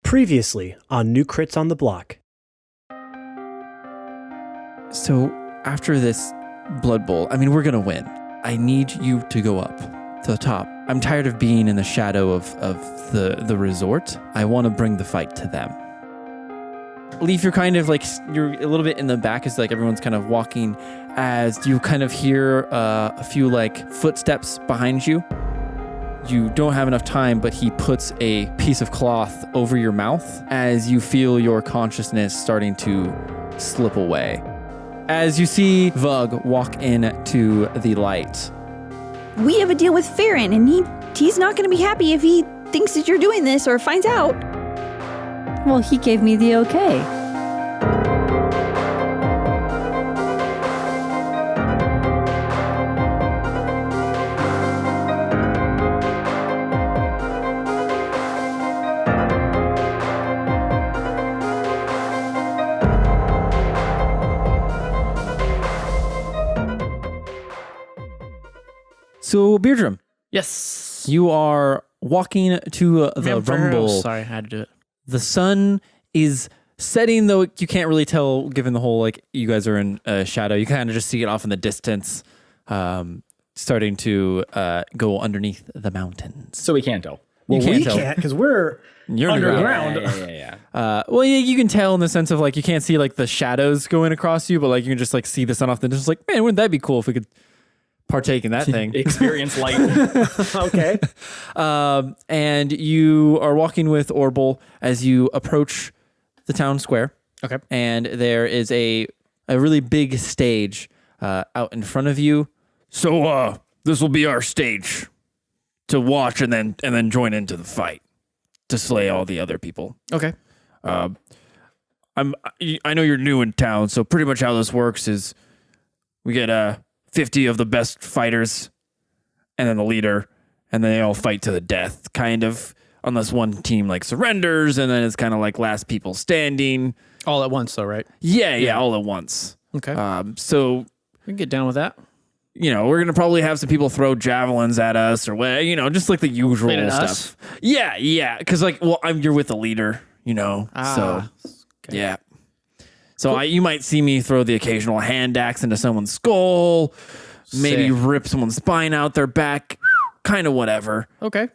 Previously on New Crits on the Block. So after this Blood Bowl, I mean, we're going to win. I need you to go up to the top. I'm tired of being in the shadow of the resort. I want to bring the fight to them. Leaf, you're kind of like, you're a little bit in the back as like everyone's kind of walking as you kind of hear a few like footsteps behind you. You don't have enough time, but he puts a piece of cloth over your mouth as you feel your consciousness starting to slip away. As you see Vugg walk into the light. We have a deal with Farron, and he's not going to be happy if he thinks that you're doing this or finds out. Well, he gave me the okay. So, Baerdram. Yes. You are walking to the rumble. Sorry, I had to do it. The sun is setting, though you can't really tell given the whole, like, you guys are in shadow. You kind of just see it off in the distance, starting to go underneath the mountains. So we can't tell. Well, You can't we tell. can't because we're You're underground. Yeah. Well, yeah, you can tell in the sense of, like, you can't see, like, the shadows going across you, but, like, you can just, like, see the sun off the distance. Like, man, wouldn't that be cool if we could partake in that thing? Experience light. Okay. And you are walking with Orbal as you approach the town square. Okay. And there is a really big stage out in front of you. So this will be our stage to watch and then join into the fight to slay all the other people. Okay. I know you're new in town, so pretty much how this works is we get 50 of the best fighters and then the leader, and then they all fight to the death, kind of, unless one team like surrenders, and then it's kind of like last people standing. All at once, though, right? Yeah, all at once. Okay. So, We can get down with that. you know, we're going to probably have some people throw javelins at us or what, you know, just like the usual Wait, at stuff. us? Yeah. Because, like, well, you're with the leader, you know, so, okay. yeah. So you might see me throw the occasional hand axe into someone's skull, maybe Sick. rip someone's spine out their back, kind of whatever. Okay.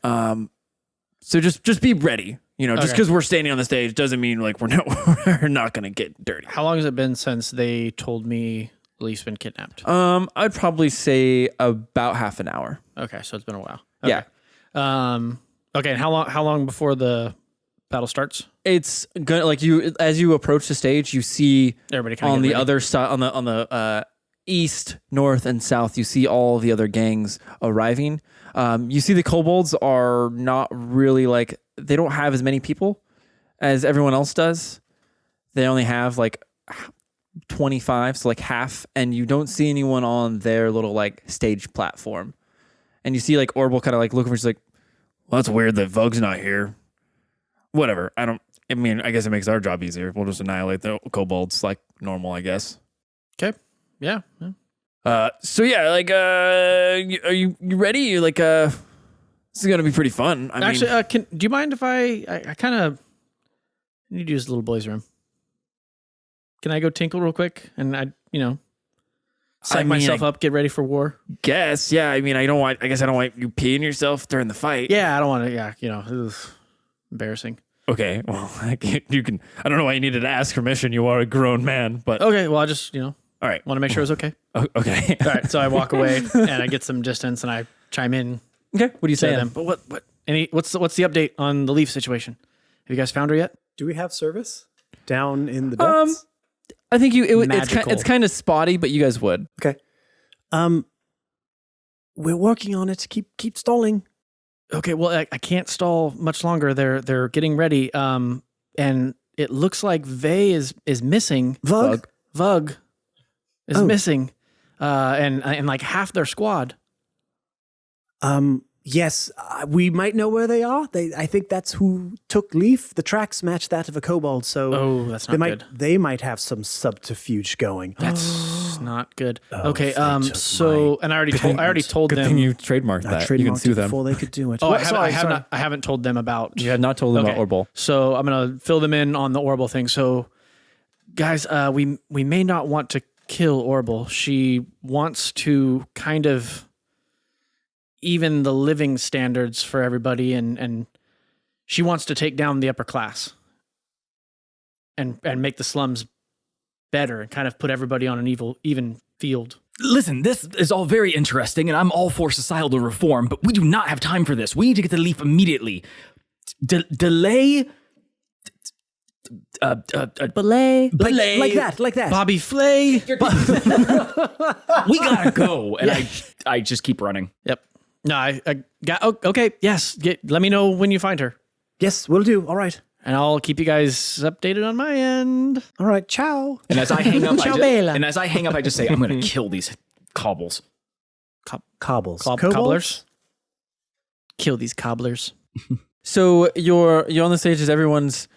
So just be ready. You know, just Okay. because we're standing on the stage doesn't mean like we're not going to get dirty. How long has it been since they told me Leaf's been kidnapped? I'd probably say about half an hour. Okay, so it's been a while. Yeah. Okay, and how long before the battle starts? It's gonna like as you approach the stage, you see Everybody kind of on the other side, on the east, north, and south, you see all the other gangs arriving. You see the kobolds are not really like, they don't have as many people as everyone else does. They only have like 25, so like half, and you don't see anyone on their little like stage platform. And you see like Orbal kind of like looking for, she's like, well, that's weird that Vugg's not here. Whatever. I guess it makes our job easier. We'll just annihilate the kobolds like normal, I guess. Okay. Yeah. So yeah, like, are you ready? You're like, this is gonna be pretty fun. Actually, do you mind if I kind of need to use the little boy's room? Can I go tinkle real quick and psych myself up, get ready for war? guess, yeah. I don't want you peeing yourself during the fight. Yeah, I don't want to. Yeah, it was embarrassing. Okay. Well, you can. I don't know why you needed to ask permission. You are a grown man, but Okay, well, I just all right. want to make sure it's okay. Okay. All right, so I walk away and I get some distance and I chime in. Okay. What do you Say say them. then? But what's the update on the Leaf situation? Have you guys found her yet? Do we have service down in the depths? I think it's Magical. kind of spotty, but you guys would. Okay. We're working on it. Keep stalling. Okay, well, I can't stall much longer. They're getting ready. And it looks like Vey is missing. Vugg? Vugg is Oh. missing. And like half their squad. Yes, we might know where they are. I think that's who took Leaf. The tracks match that of a kobold, so Oh, that's not good. They might have some subterfuge going. That's not good. Okay, if they took so and I already told Good them. thing you trademarked I that. You can trademarked sue it them. before they could do it. Oh, Well, sorry. I haven't told them about. You had not told them Okay. about Orbol. So I'm gonna fill them in on the Orbital thing. So, guys, we may not want to kill Orbital. She wants to kind of even the living standards for everybody, and she wants to take down the upper class and make the slums better and kind of put everybody on an even field. Listen, this is all very interesting, and I'm all for societal reform, but we do not have time for this. We need to get to Leaf immediately. Delay. Belay. Belay. Like that. Bobby Flay. We gotta go, and I just keep running. Yep. No, I got. Oh, okay. Yes. Let me know when you find her, Yes, we'll do. All right. and I'll keep you guys updated on my end. All right. Ciao. And as I hang up, Ciao, Bella. I just say, I'm gonna kill these cobbles. Cobbles. Cobblers. Kill these cobblers. So you're on the stage as everyone's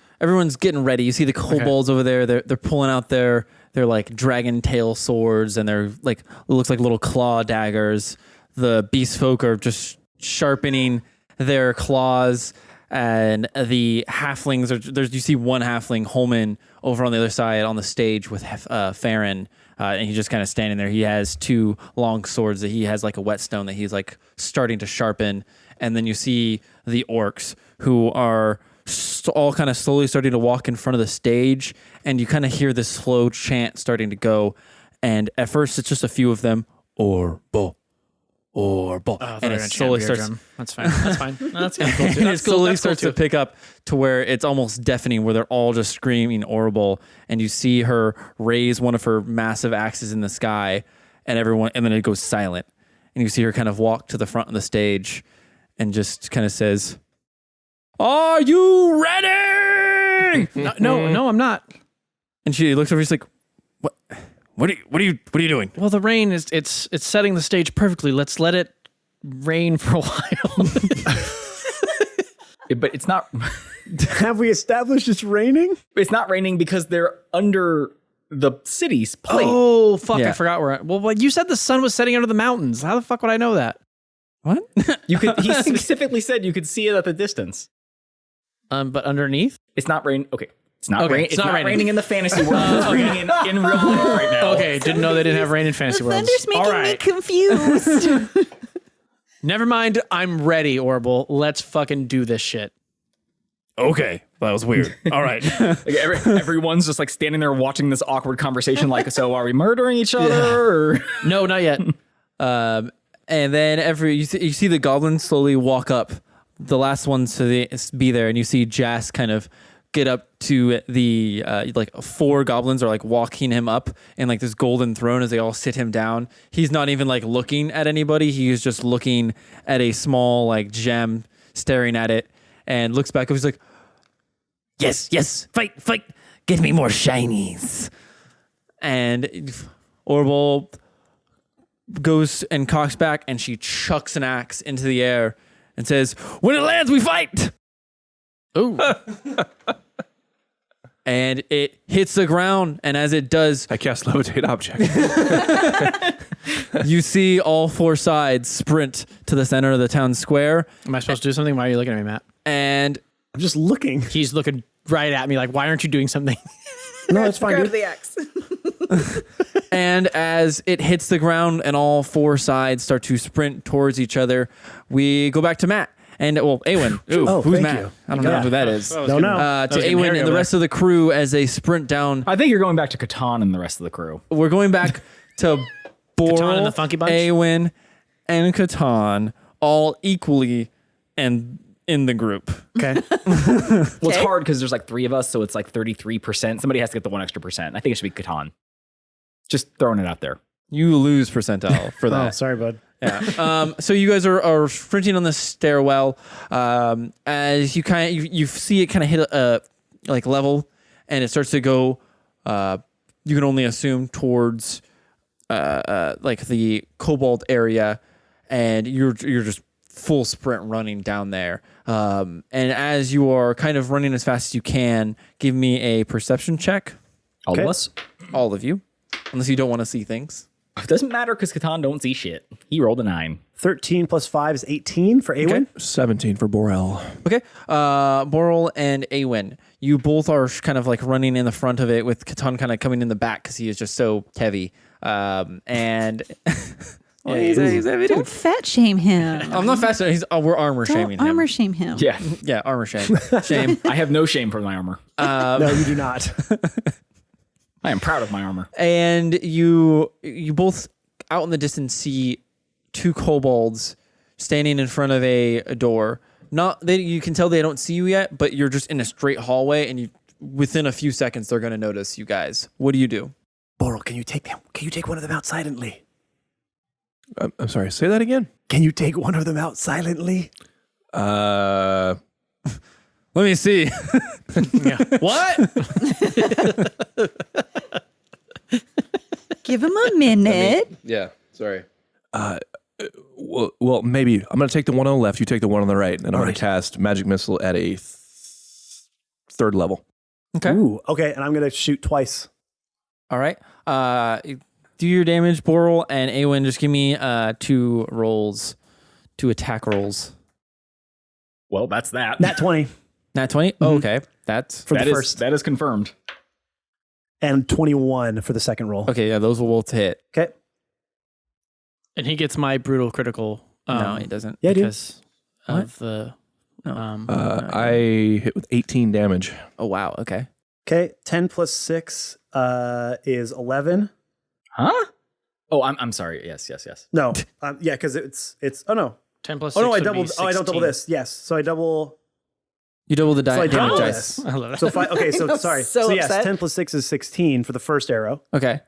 getting ready. You see the kobolds over there. They're pulling out their like dragon tail swords, and they're like, it looks like little claw daggers. The beast folk are just sharpening their claws, and the halflings are you see one halfling, Holman, over on the other side on the stage with Farron, and he's just kind of standing there. He has two long swords that he has like a whetstone that he's like starting to sharpen, and then you see the orcs who are all kind of slowly starting to walk in front of the stage, and you kind of hear this slow chant starting to go, and at first it's just a few of them, Orbo. And it slowly starts. That's fine. That's fine. No, that's kind of cool too. And it That's cool. slowly That's cool starts to too. pick up to where it's almost deafening, where they're all just screaming Orbo, and you see her raise one of her massive axes in the sky, and then it goes silent, and you see her kind of walk to the front of the stage, and just kind of says, "Are you ready?" No, I'm not. And she looks over. She's like, "What? What are you doing?" Well, the rain is it's setting the stage perfectly. Let's let it rain for a while. But it's not. Have we established it's raining? It's not raining because they're under the city's plate. Oh fuck! Yeah. I forgot where. Well, you said the sun was setting under the mountains. How the fuck would I know that? What? You could. He specifically said you could see it at the distance. But underneath. It's not rain. Okay. It's not Okay, rain. it's not raining. raining in the fantasy world. It's raining in real life right now. Okay, didn't know they didn't have rain in fantasy The worlds. thunder's making All me right, confused. never mind. I'm ready, Orbital. Let's fucking do this shit. Okay, that was weird. All right. Like everyone's just like standing there watching this awkward conversation. Like, so are we murdering each other? Or? No, not yet. And then you see the goblins slowly walk up, the last ones to be there, and you see Jas kind of get up to the like four goblins are like walking him up in like this golden throne as they all sit him down. He's not even like looking at anybody. He is just looking at a small like gem, staring at it, and looks back up. He's like, yes, fight, give me more shinies. And Orbital goes and cocks back, and she chucks an axe into the air and says, "When it lands, we fight!" Ooh. And it hits the ground, and as it does, I cast levitate object. you see all four sides sprint to the center of the town square, Am I supposed to do something? Why are you looking at me, Matt? and I'm just looking. He's looking right at me like, why aren't you doing something? No, it's fine. Grab Dude. the axe. and as it hits the ground and all four sides start to sprint towards each other, we go back to Matt. And, well, Awen. Ooh, Oh, who's thank Matt? you. I don't know who that is. Don't know. To was getting Awen hairy and the over rest of the crew as they sprint down. I think you're going back to Catan and the rest of the crew. We're going back to Boral, and the Funky Bunch? Awen, and Catan, all equally and in the group. Okay. Well, it's hard because there's like three of us, so it's like 33%. Somebody has to get the 1 extra percent. I think it should be Catan. Just throwing it out there. You lose percentile for Oh, that. sorry, bud. Yeah. So you guys are sprinting on the stairwell. As you see it kind of hit a like level, and it starts to go. You can only assume towards like the kobold area, and you're just full sprint running down there. And as you are kind of running as fast as you can, give me a perception check. All of us? All of you. Unless you don't want to see things. It doesn't matter because Catan don't see shit. He rolled a 9. 13 plus 5 is 18 for Awen. 17 for Borel. Okay. Boral and Awen, you both are kind of like running in the front of it with Catan kind of coming in the back because he is just so heavy. And he's a heavy dude. Don't fat shame him. I'm not fast. We're armor shaming Don't him. armor shame him. Yeah. Yeah, armor shame. Shame. I have no shame for my armor. No, you do not. I am proud of my armor. And you both out in the distance see 2 kobolds standing in front of a door. You can tell they don't see you yet, but you're just in a straight hallway, and within a few seconds they're going to notice you guys. What do you do? Boral, can you take them? Can you take one of them out silently? I'm sorry, say that again? Can you take one of them out silently? Let me see. What? Give him a minute. Yeah, sorry. Well, maybe. I'm going to take the one on the left, you take the one on the right, and I'm going to cast Magic Missile at a 3rd level. Okay. Ooh, okay, and I'm going to shoot twice. All right. Do your damage, Boral and Awen. Just give me 2 rolls, 2 attack rolls. Well, that's that. Nat 20 Nat 20? Oh, okay. That's for That the is- first. That is confirmed. And 21 for the second roll. okay. Yeah, those will both hit. Okay. And he gets my brutal critical. No, he doesn't. Yeah, I do. Because of the. I hit with 18 damage. Oh wow. Okay. Okay, 10 plus 6 is 11. Huh? Oh, I'm sorry. Yes. No, yeah, because it's. Oh no. 10 plus 6 Oh no, I would be doubled. Oh, I don't double 16. this. Yes, so I double. You double the So I damage double dice. this. I love it. So 5. Okay, so sorry. so So yes, upset. 10 plus 6 is 16 for the first arrow, Okay.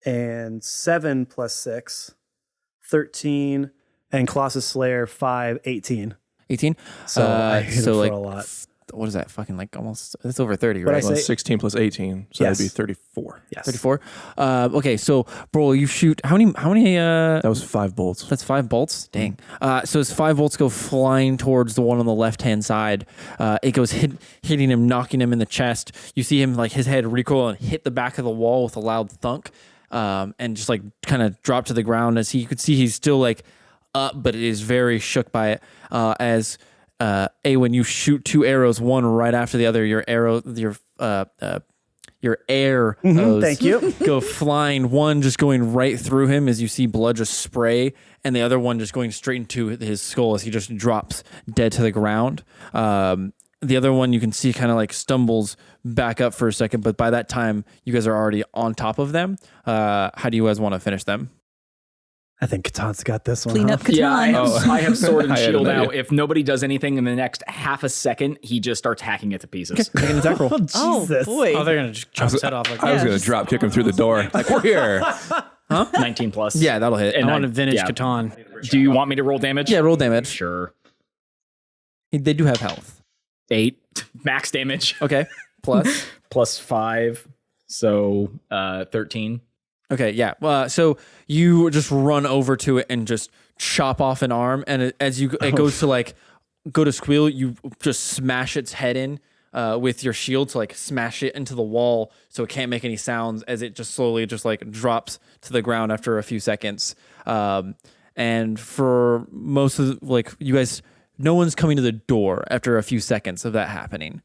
and 7 plus 6, 13, and Colossus Slayer 5, 18. 18. So I hit so him like for a lot. what is that? Fucking like almost. It's over 30, What'd right? I Well, say? 16 plus 18, so Yes. that'd be 34. Yes. 34. Okay. So, bro, you shoot. How many? That was 5 bolts. That's 5 bolts. Dang. So as 5 bolts go flying towards the one on the left-hand side, it goes hitting him, knocking him in the chest. You see him like his head recoil and hit the back of the wall with a loud thunk, and just like kind of drop to the ground. As you could see, he's still like up, but it is very shook by it. As when you shoot 2 arrows, one right after the other, your air arrows Thank you. go flying, one just going right through him as you see blood just spray, and the other one just going straight into his skull as he just drops dead to the ground. The other one you can see kind of like stumbles back up for a second, but by that time you guys are already on top of them. How do you guys want to finish them? I think Catan's got this one. Clean huh? up Catan. Yeah, I have sword and I had shield an idea. out. If nobody does anything in the next half a second, he just starts hacking it to pieces. Make an attack roll. Oh Jesus. boy. Oh, they're going to just chop his head off. Like I was that. going to drop kick him through the door. Like, we're here. 19 plus. Yeah, that'll hit. And I want I- to vintage yeah. Catan. Do you want me to roll damage? Yeah, roll damage. Sure. They do have health. 8 max damage. Okay. Plus. Plus 5. So 13. Okay, yeah. So you just run over to it and just chop off an arm, and it goes to like go to squeal, you just smash its head in with your shield to like smash it into the wall so it can't make any sounds as it just slowly just like drops to the ground after a few seconds. And for most of you guys, no one's coming to the door after a few seconds of that happening.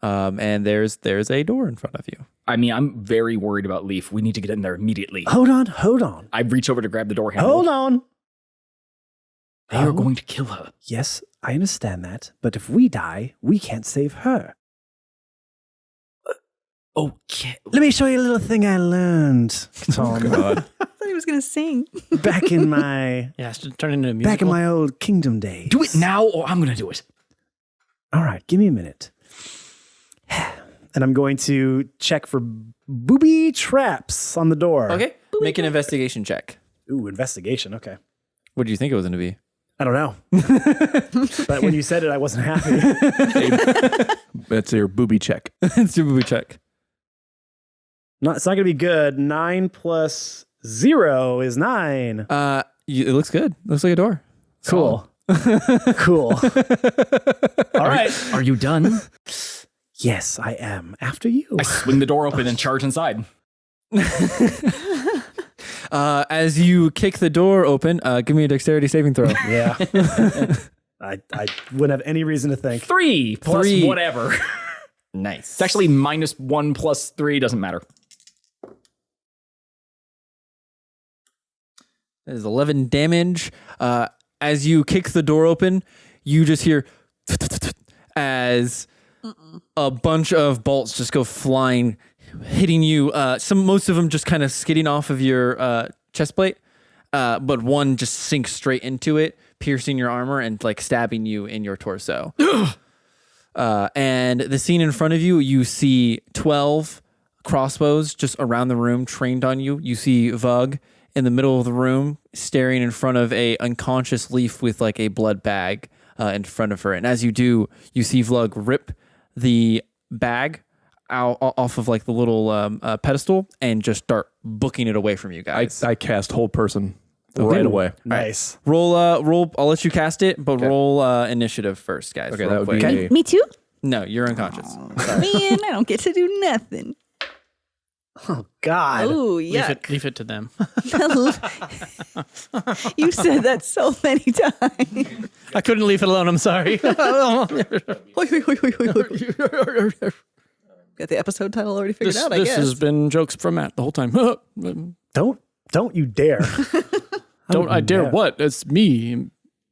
And there's a door in front of you. I mean, I'm very worried about Leaf. We need to get in there immediately. Hold on. I reach over to grab the door handle. Hold on. They are going to kill her. Yes, I understand that. But if we die, we can't save her. Okay. Let me show you a little thing I learned, Tom. God. I thought he was gonna sing. back in my Yeah, it's to turn into a musical. back in my old kingdom days. Do it now or I'm going to do it. All right, give me a minute. And I'm going to check for booby traps on the door. Okay. Make an investigation check. Ooh, investigation. Okay. What do you think it was going to be? I don't know. But when you said it, I wasn't happy. That's your booby check. It's a booby check. It's not going to be good. 9 plus 0 is 9. It looks good. Looks like a door. Cool. Cool. All right. Are you done? Yes, I am. After you. I swing the door open and charge inside. As you kick the door open, give me a dexterity saving throw. Yeah. I wouldn't have any reason to think. 3 plus 3. whatever. Nice. It's actually -1 plus 3. Doesn't matter. That is 11 damage. As you kick the door open, you just hear as a bunch of bolts just go flying, hitting you. Most of them just kind of skidding off of your chest plate, but one just sinks straight into it, piercing your armor and like stabbing you in your torso. And the scene in front of you, you see 12 crossbows just around the room trained on you. You see Vugg in the middle of the room, staring in front of a unconscious Leaf with like a blood bag in front of her. And as you do, you see Vugg rip the bag out off of like the little pedestal and just start booking it away from you guys. I cast hold person right away. Nice. Roll. I'll let you cast it, but roll initiative first, guys. Okay, real that would quick. be Me too? No, you're unconscious. Man, I don't get to do nothing. Oh, God. Oh, Leave yeah. it to them. You said that so many times. I couldn't leave it alone. I'm sorry. Got the episode title already figured out, I This guess. has been jokes from Matt the whole time. Don't you dare. Don't I dare Matt. what? It's me.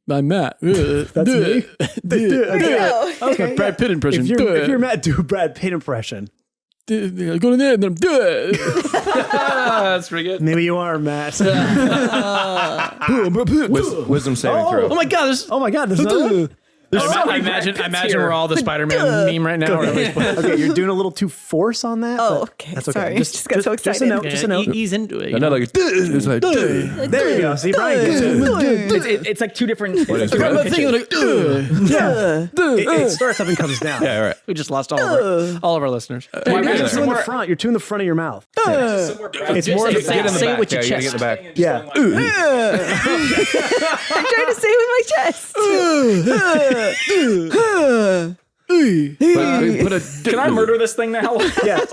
I'm Matt. That's me. No. Okay, Brad Pitt impression. If you're Matt, do a Brad Pitt impression. Go to there and then do it. that's pretty good. Maybe you are Matt. Wisdom saving throw. Oh my god! There's, Oh my God, there's another. I imagine we're all the Spider-Man meme right now. Okay, you're doing a little too force on that. Oh, but okay. That's okay. Sorry. Just got so excited. Just a note. Just a note. Ease into it. And not like it's like There you go. See, Brian gets it. It's like two different. What is it? It starts up and comes down. Yeah, all right. We just lost all of our listeners. You're get just there. in the front. You're two in the front of your mouth. It's more of a Get in the Say it back. with your Yeah, you gotta chest. get in the back. yeah. I'm trying to say it with my chest. Can I murder this thing now? Yeah,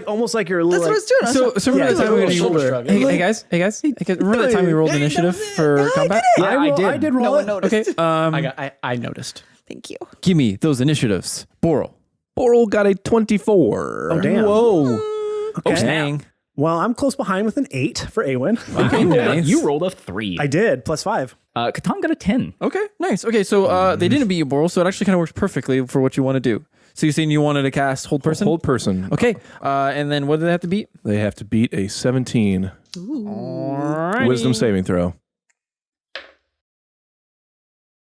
almost like you're a little. That's what I was doing. I was So remember Yeah, the time we it's a rolled. shoulder shrug. Hey guys. Remember the time we rolled initiative for combat? Yeah, I did. I did roll No one it. noticed. Okay. I noticed. Thank you. Give me those initiatives. Boral. Boral got a 24. Oh, damn. Whoa. Okay. Dang. Well, I'm close behind with an 8 for Awen. Okay, nice. You rolled a 3. I did, +5. Catan got a 10. Okay, nice. Okay, so they didn't beat you, Boral, so it actually kind of works perfectly for what you want to do. So you're saying you wanted to cast Hold Person? Hold person. Okay, and then what do they have to beat? They have to beat a 17 Alrighty. wisdom saving throw.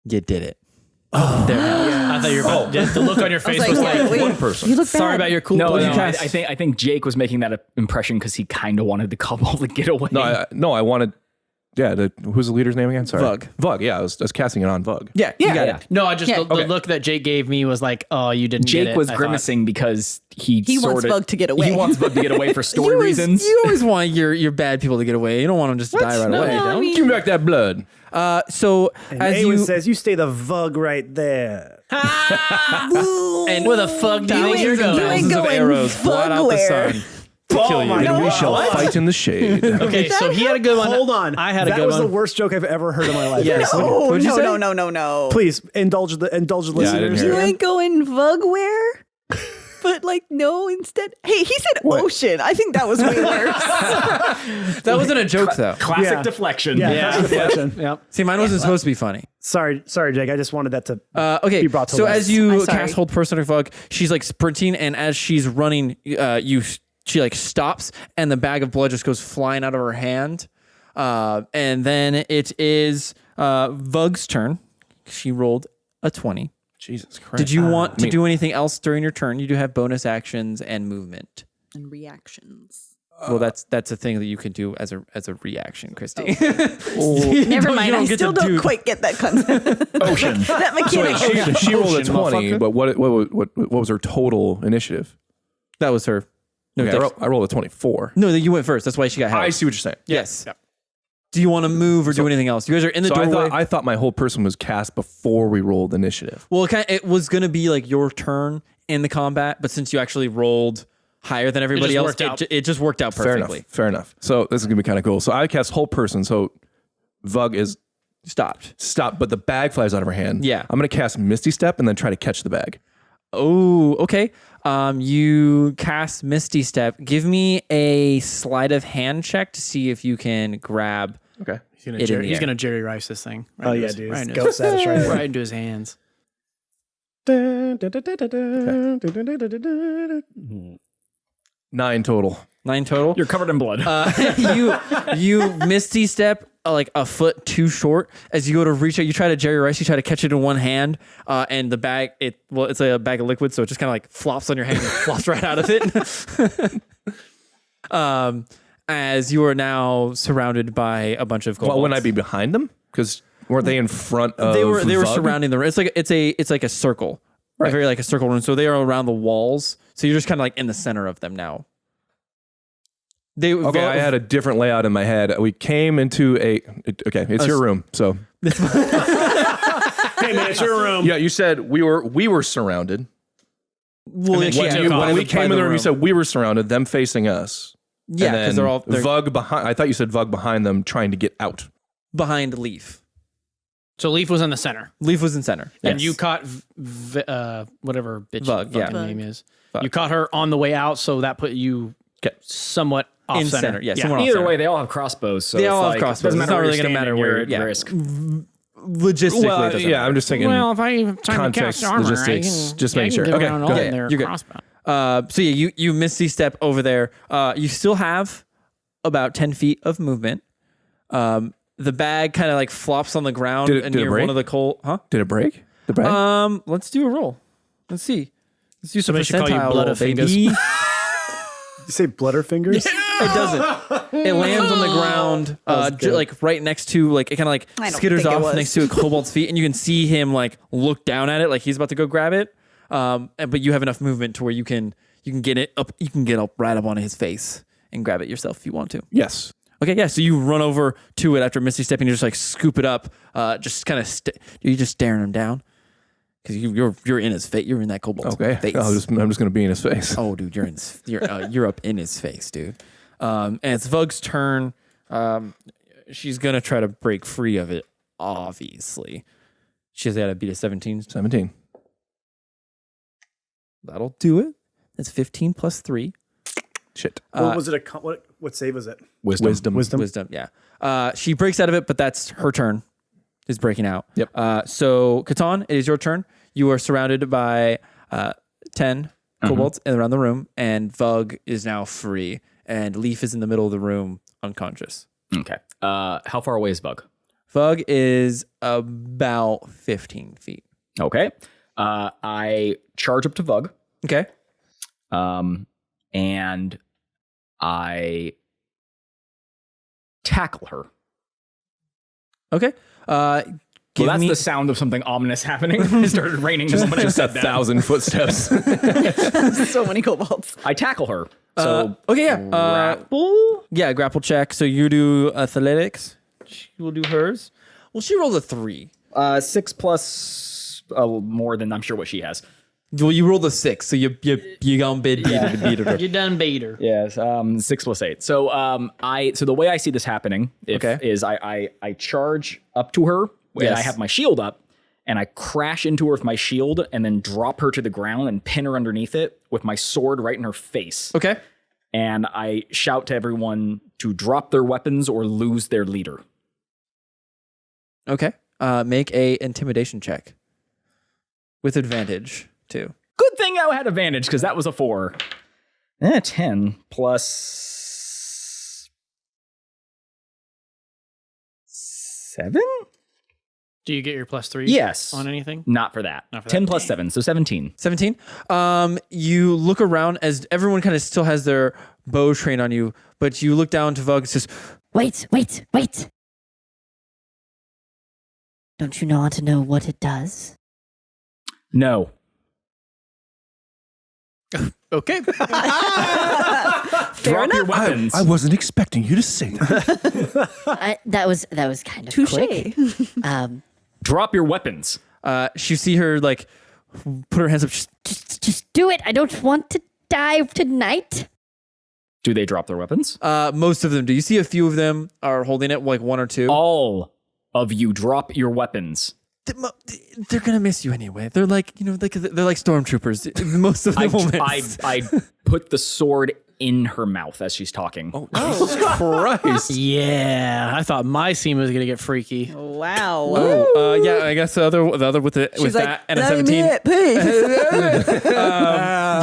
You did it. I thought you were about the look on your face was like, wait, one person. You look sorry bad. about your cool. No, What did no, you I cast? think Jake was making that impression because he kind of wanted the couple to get away. No, I wanted. Yeah, who's the leader's name again? Sorry, Vugg. Vugg. Yeah, I was casting it on Vugg. Yeah, you got it. No, I just Yeah. the look that Jake gave me was like, oh, you didn't. Jake get it, was I thought. grimacing because he wants sorta- Vugg to get away. He wants Vugg to get away for story reasons. You always want your bad people to get away. You don't want them just to die right away. I mean, Give me back that blood. So And as Awen you says, you stay the Vugg right there. And with a fuck, do you think you're you going? ain't thousands of going arrows flat out the Vugg-ware. sun to kill you. And we shall fight in the shade. Okay, so he had a good one. Hold on. I had a that good was one. the worst joke I've ever heard in my life. Yes. Oh, What'd you say? no. Please indulge the I didn't listeners. hear You it. ain't going Vugg-ware? But like, no, instead. Hey, he said ocean. I think that was way worse. That wasn't a joke though. Classic Yeah. deflection. Yeah, Yeah. that's deflection. Yep. See, mine wasn't supposed to be funny. Sorry, Jake. I just wanted that to. Okay, Be brought to so light. as you I'm sorry. cast Hold Person on Vugg, she's like sprinting, and as she's running, she like stops, and the bag of blood just goes flying out of her hand. And then it is Vugg's turn. She rolled a 20. Jesus Christ. Did you want to do anything else during your turn? You do have bonus actions and movement. And reactions. Well, that's a thing that you can do as a reaction, Christy. Never mind. I still don't quite get that concept. Ocean. That mechanic. She rolled a Ocean, 20, motherfucker. but what was her total initiative? That was her. No, Okay, I rolled a 24. no, you went first. That's why she got help. I see what you're saying. Yes. Do you want to move or do anything else? You guys are in the doorway. I thought my whole person was cast before we rolled initiative. Well, it was going to be like your turn in the combat, but since you actually rolled higher than everybody else, it just worked out perfectly. Fair enough. So this is going to be kind of cool. So I cast whole person. So Vugg is Stopped, but the bag flies out of her hand. Yeah. I'm going to cast Misty Step and then try to catch the bag. Oh, okay. You cast Misty Step. Give me a sleight of hand check to see if you can grab. Okay. He's gonna Jerry Rice this thing. Oh yeah, dude. Go status right there. Right into his hands. 9 total. 9 total. You're covered in blood. You Misty Step like a foot too short as you go to reach out. You try to Jerry Rice. You try to catch it in one hand, and the bag. It's a bag of liquid, so it just kind of like flops on your hand and flops right out of it. As you are now surrounded by a bunch of kobolds. Well, wouldn't I be behind them? Because weren't they in front of? They were Vugg? surrounding the room. It's like a circle, right? Very like a circle room. So they are around the walls. So you're just kind of like in the center of them now. I had a different layout in my head. We came into it's your room. So Hey man, it's your room. yeah, you said we were surrounded. Well, When we came in the room, you said we were surrounded. Them facing us. yeah, because they're Vugg behind. I thought you said Vugg behind them, trying to get out. behind Leaf. So Leaf was in the center, Leaf was in center, and you caught whatever bitch Vugg, yeah. her name is. Vugg. You caught her on the way out, so that put you somewhat off in center. Yeah, somewhere off Either center. way, they all have crossbows. So They all if, have crossbows. Doesn't It's matter not where really you're going to matter standing, where. you're Yeah, at risk. logistically, it doesn't Well, matter. I'm just thinking. Well, if I have time Context, to cast armor, logistics, just I making can sure. get Okay, around go all ahead. in their You're good. crossbow. So yeah, you Misty Step over there. You still have about 10 feet of movement. The bag kind of like flops on the ground Did it near break? one of the coal. Huh? Did it break? The bag? Let's do a roll. Let's see. Let's do some Somebody should call you percentile roll, Blutterfingers. baby. You say Blutterfingers? It doesn't. It lands on the ground, like right next to, like it kind of like I don't skitters think it off was. next to a kobold's feet, and you can see him like look down at it, like he's about to go grab it. But you have enough movement to where you can get it up. You can get up right up on his face and grab it yourself if you want to. Yes. Okay, yeah. So you run over to it after Misty stepping. You just like scoop it up. Just kind of you're just staring him down because you're in his face. You're in that kobold's Okay. face. I'm just going to be in his face. Oh, dude, you're up in his face, dude. And it's Vugg's turn. She's gonna try to break free of it. Obviously, she's got to beat a 17. 17. That'll do it. That's 15 plus 3. Shit. What was it? What save was it? Wisdom. Wisdom. Yeah. She breaks out of it, but that's her turn. Is breaking out. Yep. So Catan, it is your turn. You are surrounded by 10 kobolds around the room, and Vugg is now free, and Leaf is in the middle of the room, unconscious. Okay. How far away is Vugg? Vugg is about 15 feet. Okay. I charge up to Vugg, Okay. and I tackle her. Okay. Well, that's the sound of something ominous happening. It started raining. Somebody Just said that. 1,000 footsteps. So many kobolds. I tackle her. So okay, yeah. grapple. Yeah, grapple check. So you do athletics. She will do hers. Well, she rolled a 3. 6 plus more than I'm sure what she has. Well, you rolled a 6, so you gone beat her. You done beat her. Yes, 6 plus 8. So so the way I see this happening is I charge up to her and Yes. I have my shield up and I crash into her with my shield and then drop her to the ground and pin her underneath it with my sword right in her face. Okay. And I shout to everyone to drop their weapons or lose their leader. Okay. Make a intimidation check with advantage too. Good thing I had advantage because that was a 4. 10 plus 7? Do you get your plus 3? Yes. On anything? Not for that. Not for 10 that. plus 7, so 17. 17. You look around as everyone kind of still has their bow trained on you, but you look down to Vugg and says, Wait. Don't you want to know what it does? No. Okay. Drop your enough. weapons. I wasn't expecting you to say that. That was kind of Touche. quick. Drop your weapons. You see her like put her hands up. Just do it. I don't want to die tonight. Do they drop their weapons? Most of them do. You see a few of them are holding it, like one or two. All of you drop your weapons. They're gonna miss you anyway. They're like, they're like stormtroopers. Most of them will miss. I put the sword in her mouth as she's talking. Oh, Jesus Christ. Yeah, I thought my scene was gonna get freaky. Wow. Yeah, I guess the other with She's that and a "Let me 17. hit, please."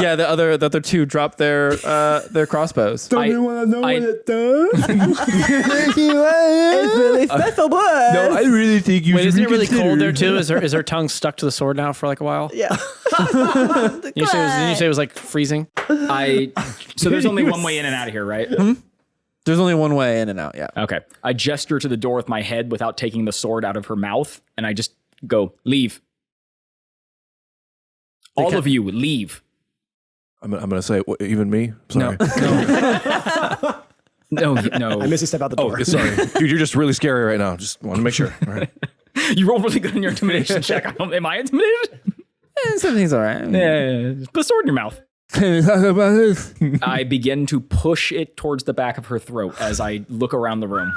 Yeah, the other two drop their crossbows. Don't you want to know I- what it does? It's really special blood. No, I really think you Wait, should isn't it really reconsider. cold there too? Is her tongue stuck to the sword now for like a while? Yeah. Didn't you say it was like freezing? So there's only one way in and out of here, right? There's only one way in and out. Yeah. Okay. I gesture to the door with my head without taking the sword out of her mouth, and I just go, leave. All of you, leave. I'm going to say, what, even me? Sorry. No. I missed a step out the door. Oh, sorry. Dude, you're just really scary right now. Just want to make sure. All right. You rolled really good in your intimidation check. Am I intimidated? Something's all right. Yeah. Put a sword in your mouth. Can we talk about this? I begin to push it towards the back of her throat as I look around the room.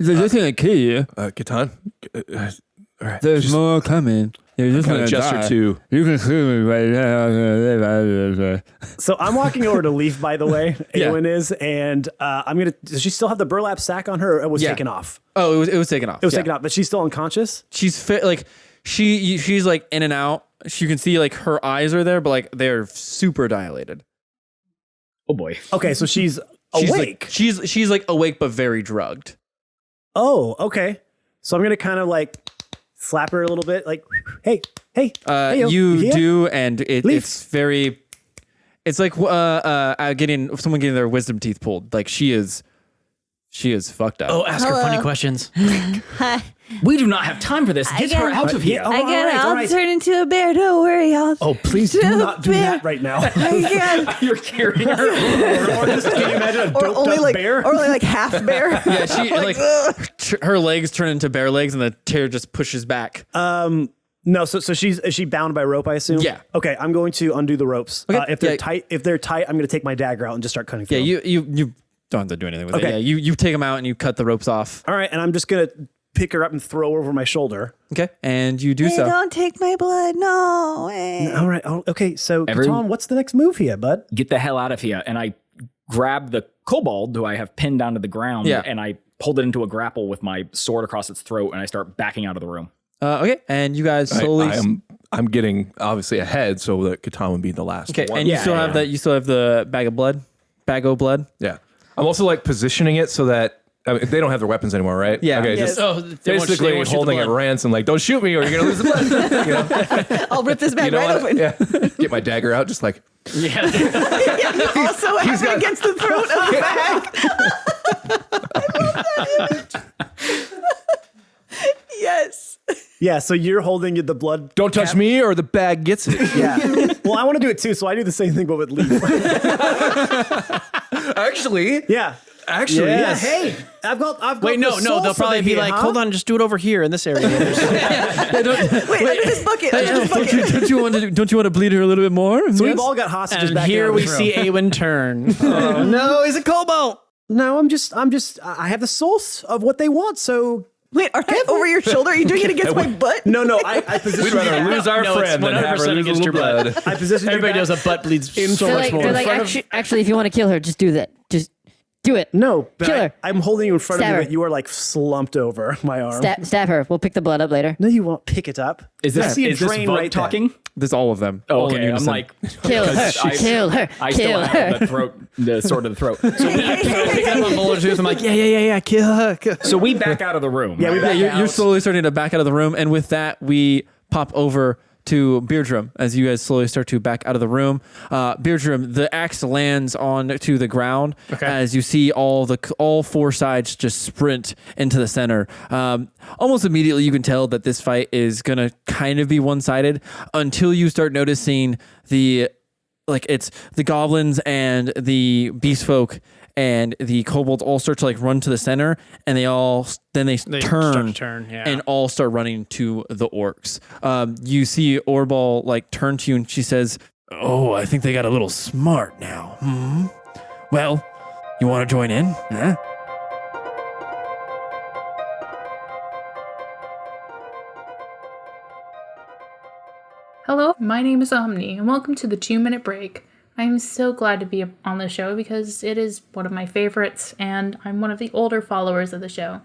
They're just gonna kill you. Catan? All right. There's more coming. You're just Kind gonna of gesture die. to. You can kill me right now. I'm gonna live out of this. So I'm walking over to Leaf, by the way. Yeah. Awen is, and I'm gonna. Does she still have the burlap sack on her? Or it was Yeah. taken off. Oh, it was taken off. It was taken off, but she's still unconscious. She's like she's like in and out. You can see like her eyes are there, but like they're super dilated. Oh boy. Okay, so she's She's awake. Like, she's like awake but very drugged. Oh, okay. So I'm gonna kind of like slap her a little bit, like, hey, hey, yo, You here? do, and Leaf. it's very. It's like someone getting their wisdom teeth pulled. Like she is fucked up. Oh, ask her funny questions. Hi. We do not have time for this. Get her out of here. Oh, I'll turn into a bear. Don't worry. Oh, please do not do that right now. You're carrying her. Or just, can you imagine a Or doped only up like, bear? or only like half bear. Yeah, she like her legs turn into bear legs, and the tear just pushes back. No, so is she bound by rope? I assume. Yeah. Okay, I'm going to undo the ropes. Okay. If they're Yeah. tight, I'm going to take my dagger out and just start cutting through. Yeah, them. you don't have to do anything with Okay. it. Yeah, you take them out and you cut the ropes off. All right, and I'm just going to pick her up and throw her over my shoulder. Okay, and you do Hey, so. don't take my blood. No. Hey. All right. Okay. So, Every- Tom, what's the next move here, bud? Get the hell out of here. And I grab the kobold who I have pinned down to the ground, Yeah. and I pulled it into a grapple with my sword across its throat, and I start backing out of the room. Okay, and you guys slowly. I'm getting obviously ahead, so that Catan would be the last Okay, one. and you still have that. You still have the bag of blood. Yeah. I'm also like positioning it so that they don't have their weapons anymore, right? Yeah. Okay, Yes. just Oh, they won't basically shoot the holding it blood. ransom, like, don't shoot me or you're going to lose the blood. You know? I'll rip this bag You know right what? open. Yeah. Get my dagger out, just like, Yeah. Also, have it against the throat of the bag. Yes. Yeah. So you're holding the blood. don't touch me or the bag gets it. Yeah. Well, I want to do it too, so I do the same thing, but with Leaf. Actually, Yeah. yes. Hey, I've got. Wait, the no, soul they'll for probably the be here, like, huh? hold on, just do it over here in this area. Wait, under this bucket. Under this bucket. Don't you want to bleed her a little bit more? So we've all got hostages And back here in we this see room. Awen turn. Oh no, he's a cobalt. No, I have the source of what they want. So Wait, are they over your shoulder? Are you doing it against my butt? no, I position. We'd rather lose our No, it's friend than have her 100% lose a against little your blood. blood. I position. Everybody knows a butt bleeds so They're much like, more. they're like actually, if you want to kill her, just do that. Just do it. No, but Kill her. I'm holding you in front Stab of her. you, but you are like slumped over my arm. Stab her. We'll pick the blood up later. No, you won't pick it up. Is I this, see a is this drain Vugg right there. talking? There's all of them. Oh, all in okay. I'm unison. like, Kill her. because Kill her. I still Kill have her. the sword to the throat. So Pick up on Boulder Tooth. I'm like, yeah, kill her. so we back out of the room. Yeah, we right? back Yeah, out. you're slowly starting to back out of the room, and with that, we pop over to Baerdram as you guys slowly start to back out of the room. Baerdram, the axe lands onto the ground as you see all four sides just sprint into the center. Almost immediately, you can tell that this fight is gonna kind of be one-sided until you start noticing the like it's the goblins and the beast folk and the kobolds all start to like run to the center, and they start to turn, yeah. and all start running to the orcs. You see Orbal like turn to you, and she says, "Oh, I think they got a little smart now. Well, you want to join in? Huh?" Hello, my name is Omni, and welcome to the 2-Minute Break. I'm so glad to be on the show because it is one of my favorites, and I'm one of the older followers of the show.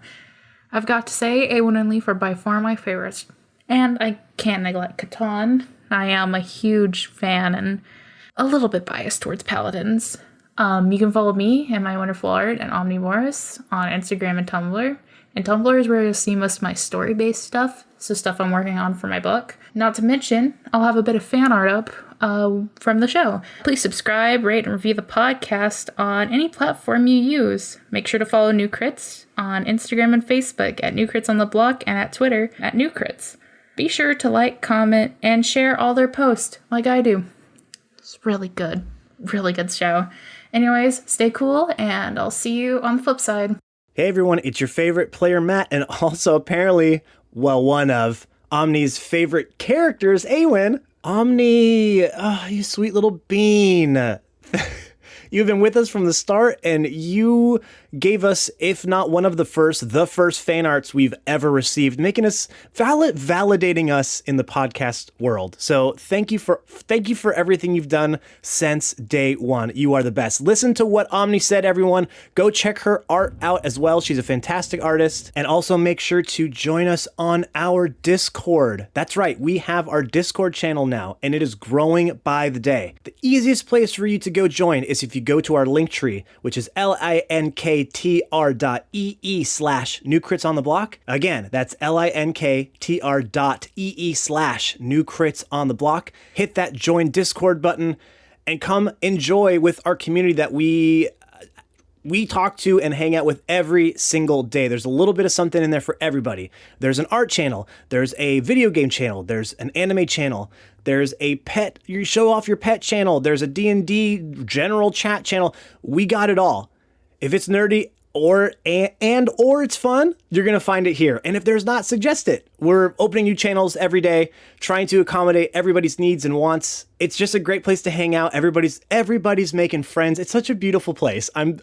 I've got to say, A1 and Leaf are by far my favorites, and I can't neglect Catan. I am a huge fan and a little bit biased towards paladins. You can follow me and my wonderful art at Omnivores on Instagram and Tumblr. And Tumblr is where you'll see most of my story-based stuff, so stuff I'm working on for my book. Not to mention, I'll have a bit of fan art up from the show. Please subscribe, rate, and review the podcast on any platform you use. Make sure to follow New Crits on Instagram and Facebook at New Crits on the Block and at Twitter at New Crits. Be sure to like, comment, and share all their posts like I do. It's really good show. Anyways, stay cool, and I'll see you on the flip side. Hey everyone, it's your favorite player Matt, and also apparently, well, one of Omni's favorite characters, Awen. Omni, you sweet little bean. You've been with us from the start, and you gave us, if not one of the first fan arts we've ever received, making us validating us in the podcast world. So thank you for everything you've done since day one. You are the best. Listen to what Omni said, everyone. Go check her art out as well. She's a fantastic artist. And also make sure to join us on our Discord. That's right. We have our Discord channel now, and it is growing by the day. The easiest place for you to go join is if you go to our link tree, which is linktr.ee/newcritsontheblock. Again, that's linktr.ee/newcritsontheblock. Hit that join Discord button and come enjoy with our community that we talk to and hang out with every single day. There's a little bit of something in there for everybody. There's an art channel. There's a video game channel. There's an anime channel. There's a pet, you show off your pet channel. There's a D&D general chat channel. We got it all. If it's nerdy or it's fun, you're going to find it here. And if there's not, suggest it. We're opening new channels every day, trying to accommodate everybody's needs and wants. It's just a great place to hang out. Everybody's making friends. It's such a beautiful place. I'm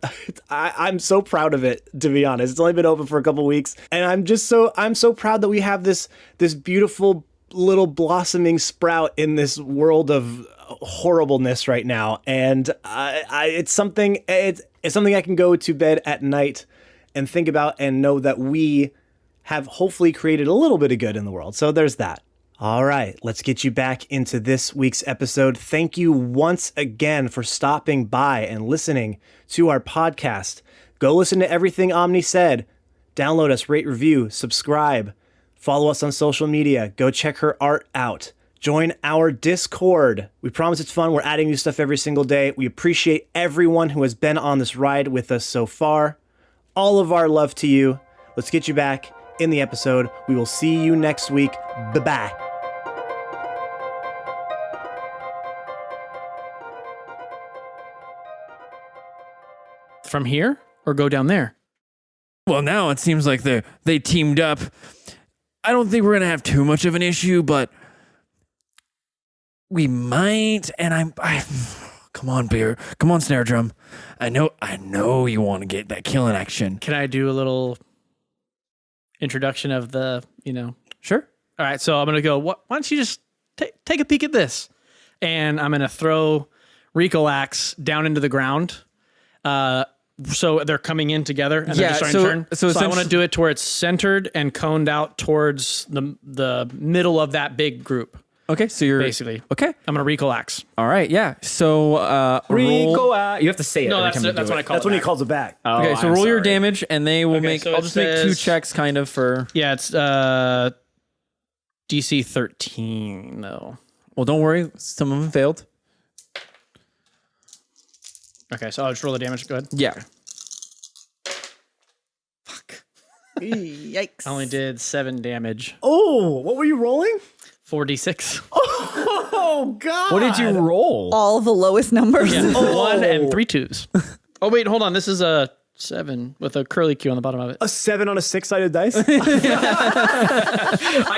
so proud of it, to be honest. It's only been open for a couple weeks, and I'm so proud that we have this beautiful little blossoming sprout in this world of horribleness right now. And it's something I can go to bed at night and think about and know that we have hopefully created a little bit of good in the world. So there's that. All right, let's get you back into this week's episode. Thank you once again for stopping by and listening to our podcast. Go listen to everything Omni said. Download us, rate, review, subscribe. Follow us on social media. Go check her art out. Join our Discord. We promise it's fun. We're adding new stuff every single day. We appreciate everyone who has been on this ride with us so far. All of our love to you. Let's get you back in the episode. We will see you next week. Bye-bye. From here or go down there? Well, now it seems like they teamed up. I don't think we're going to have too much of an issue, but we might. And I come on, Beer. Come on, Snare Drum. I know you want to get that killing action. Can I do a little introduction of the, Sure. All right, so I'm going to go, why don't you just take a peek at this? And I'm going to throw Rico Axe down into the ground. So they're coming in together and they're just starting to turn. So I want to do it to where it's centered and coned out towards the middle of that big group. Okay, so you're basically okay. I'm gonna Rico Axe. All right, yeah. So Rico, you have to say it. No, every time you that's do what it. I call That's it. when he calls it back. Oh, okay, so I'm roll your sorry. damage, and they will make. So I'll it just make 2 says- checks, kind of for. Yeah, it's DC 13 though. Well, don't worry. Some of them failed. Okay, so I'll just roll the damage. Go ahead. Yeah. Yikes. I only did 7 damage. Oh, what were you rolling? 4d6. Oh God! What did you roll? All the lowest numbers. Yeah, 1 and 3 2s. Oh wait, hold on. This is a 7 with a curly Q on the bottom of it. A 7 on a 6-sided dice. I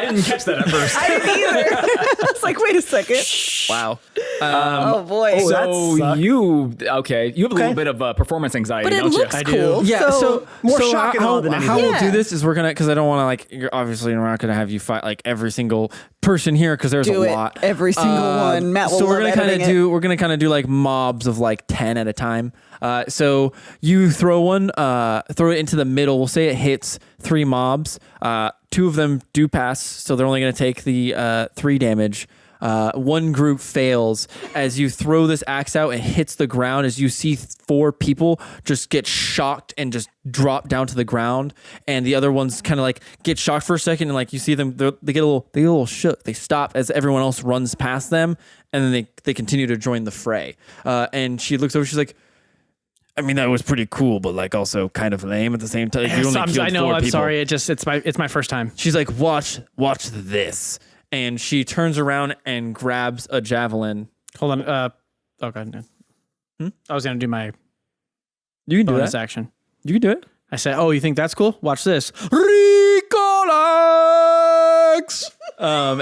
didn't catch that at first. I didn't either. I was like, wait a second. Wow. Oh boy. that So sucked. you have a little bit of performance anxiety, But it don't you? looks I do. cool. Yeah, so more so shock and awe than how anything. we'll do Yeah. this is we're gonna, because I don't want to like, obviously we're not gonna have you fight like every single person here because there's Do a it. lot. Every single one. Matt will So we're love gonna editing it. we're gonna kind of do like mobs of like 10 at a time. So you throw one, throw it into the middle. We'll say it hits 3 mobs. 2 of them do pass, so they're only gonna take the 3 damage. One group fails. As you throw this axe out, it hits the ground. As you see 4 people just get shocked and just drop down to the ground, and the other ones kind of like get shocked for a second, and like you see them, they get a little shook. They stop as everyone else runs past them, and then they continue to join the fray. And she looks over. She's like, I mean, that was pretty cool, but like also kind of lame at the same time. Yes, You only killed I know. 4 I'm people. sorry. It's my first time. She's like, watch this. And she turns around and grabs a javelin. Hold on. Okay. No. I was gonna do my You can do bonus that. action. You can do it. I said, "Oh, you think that's cool? Watch this." Recolex!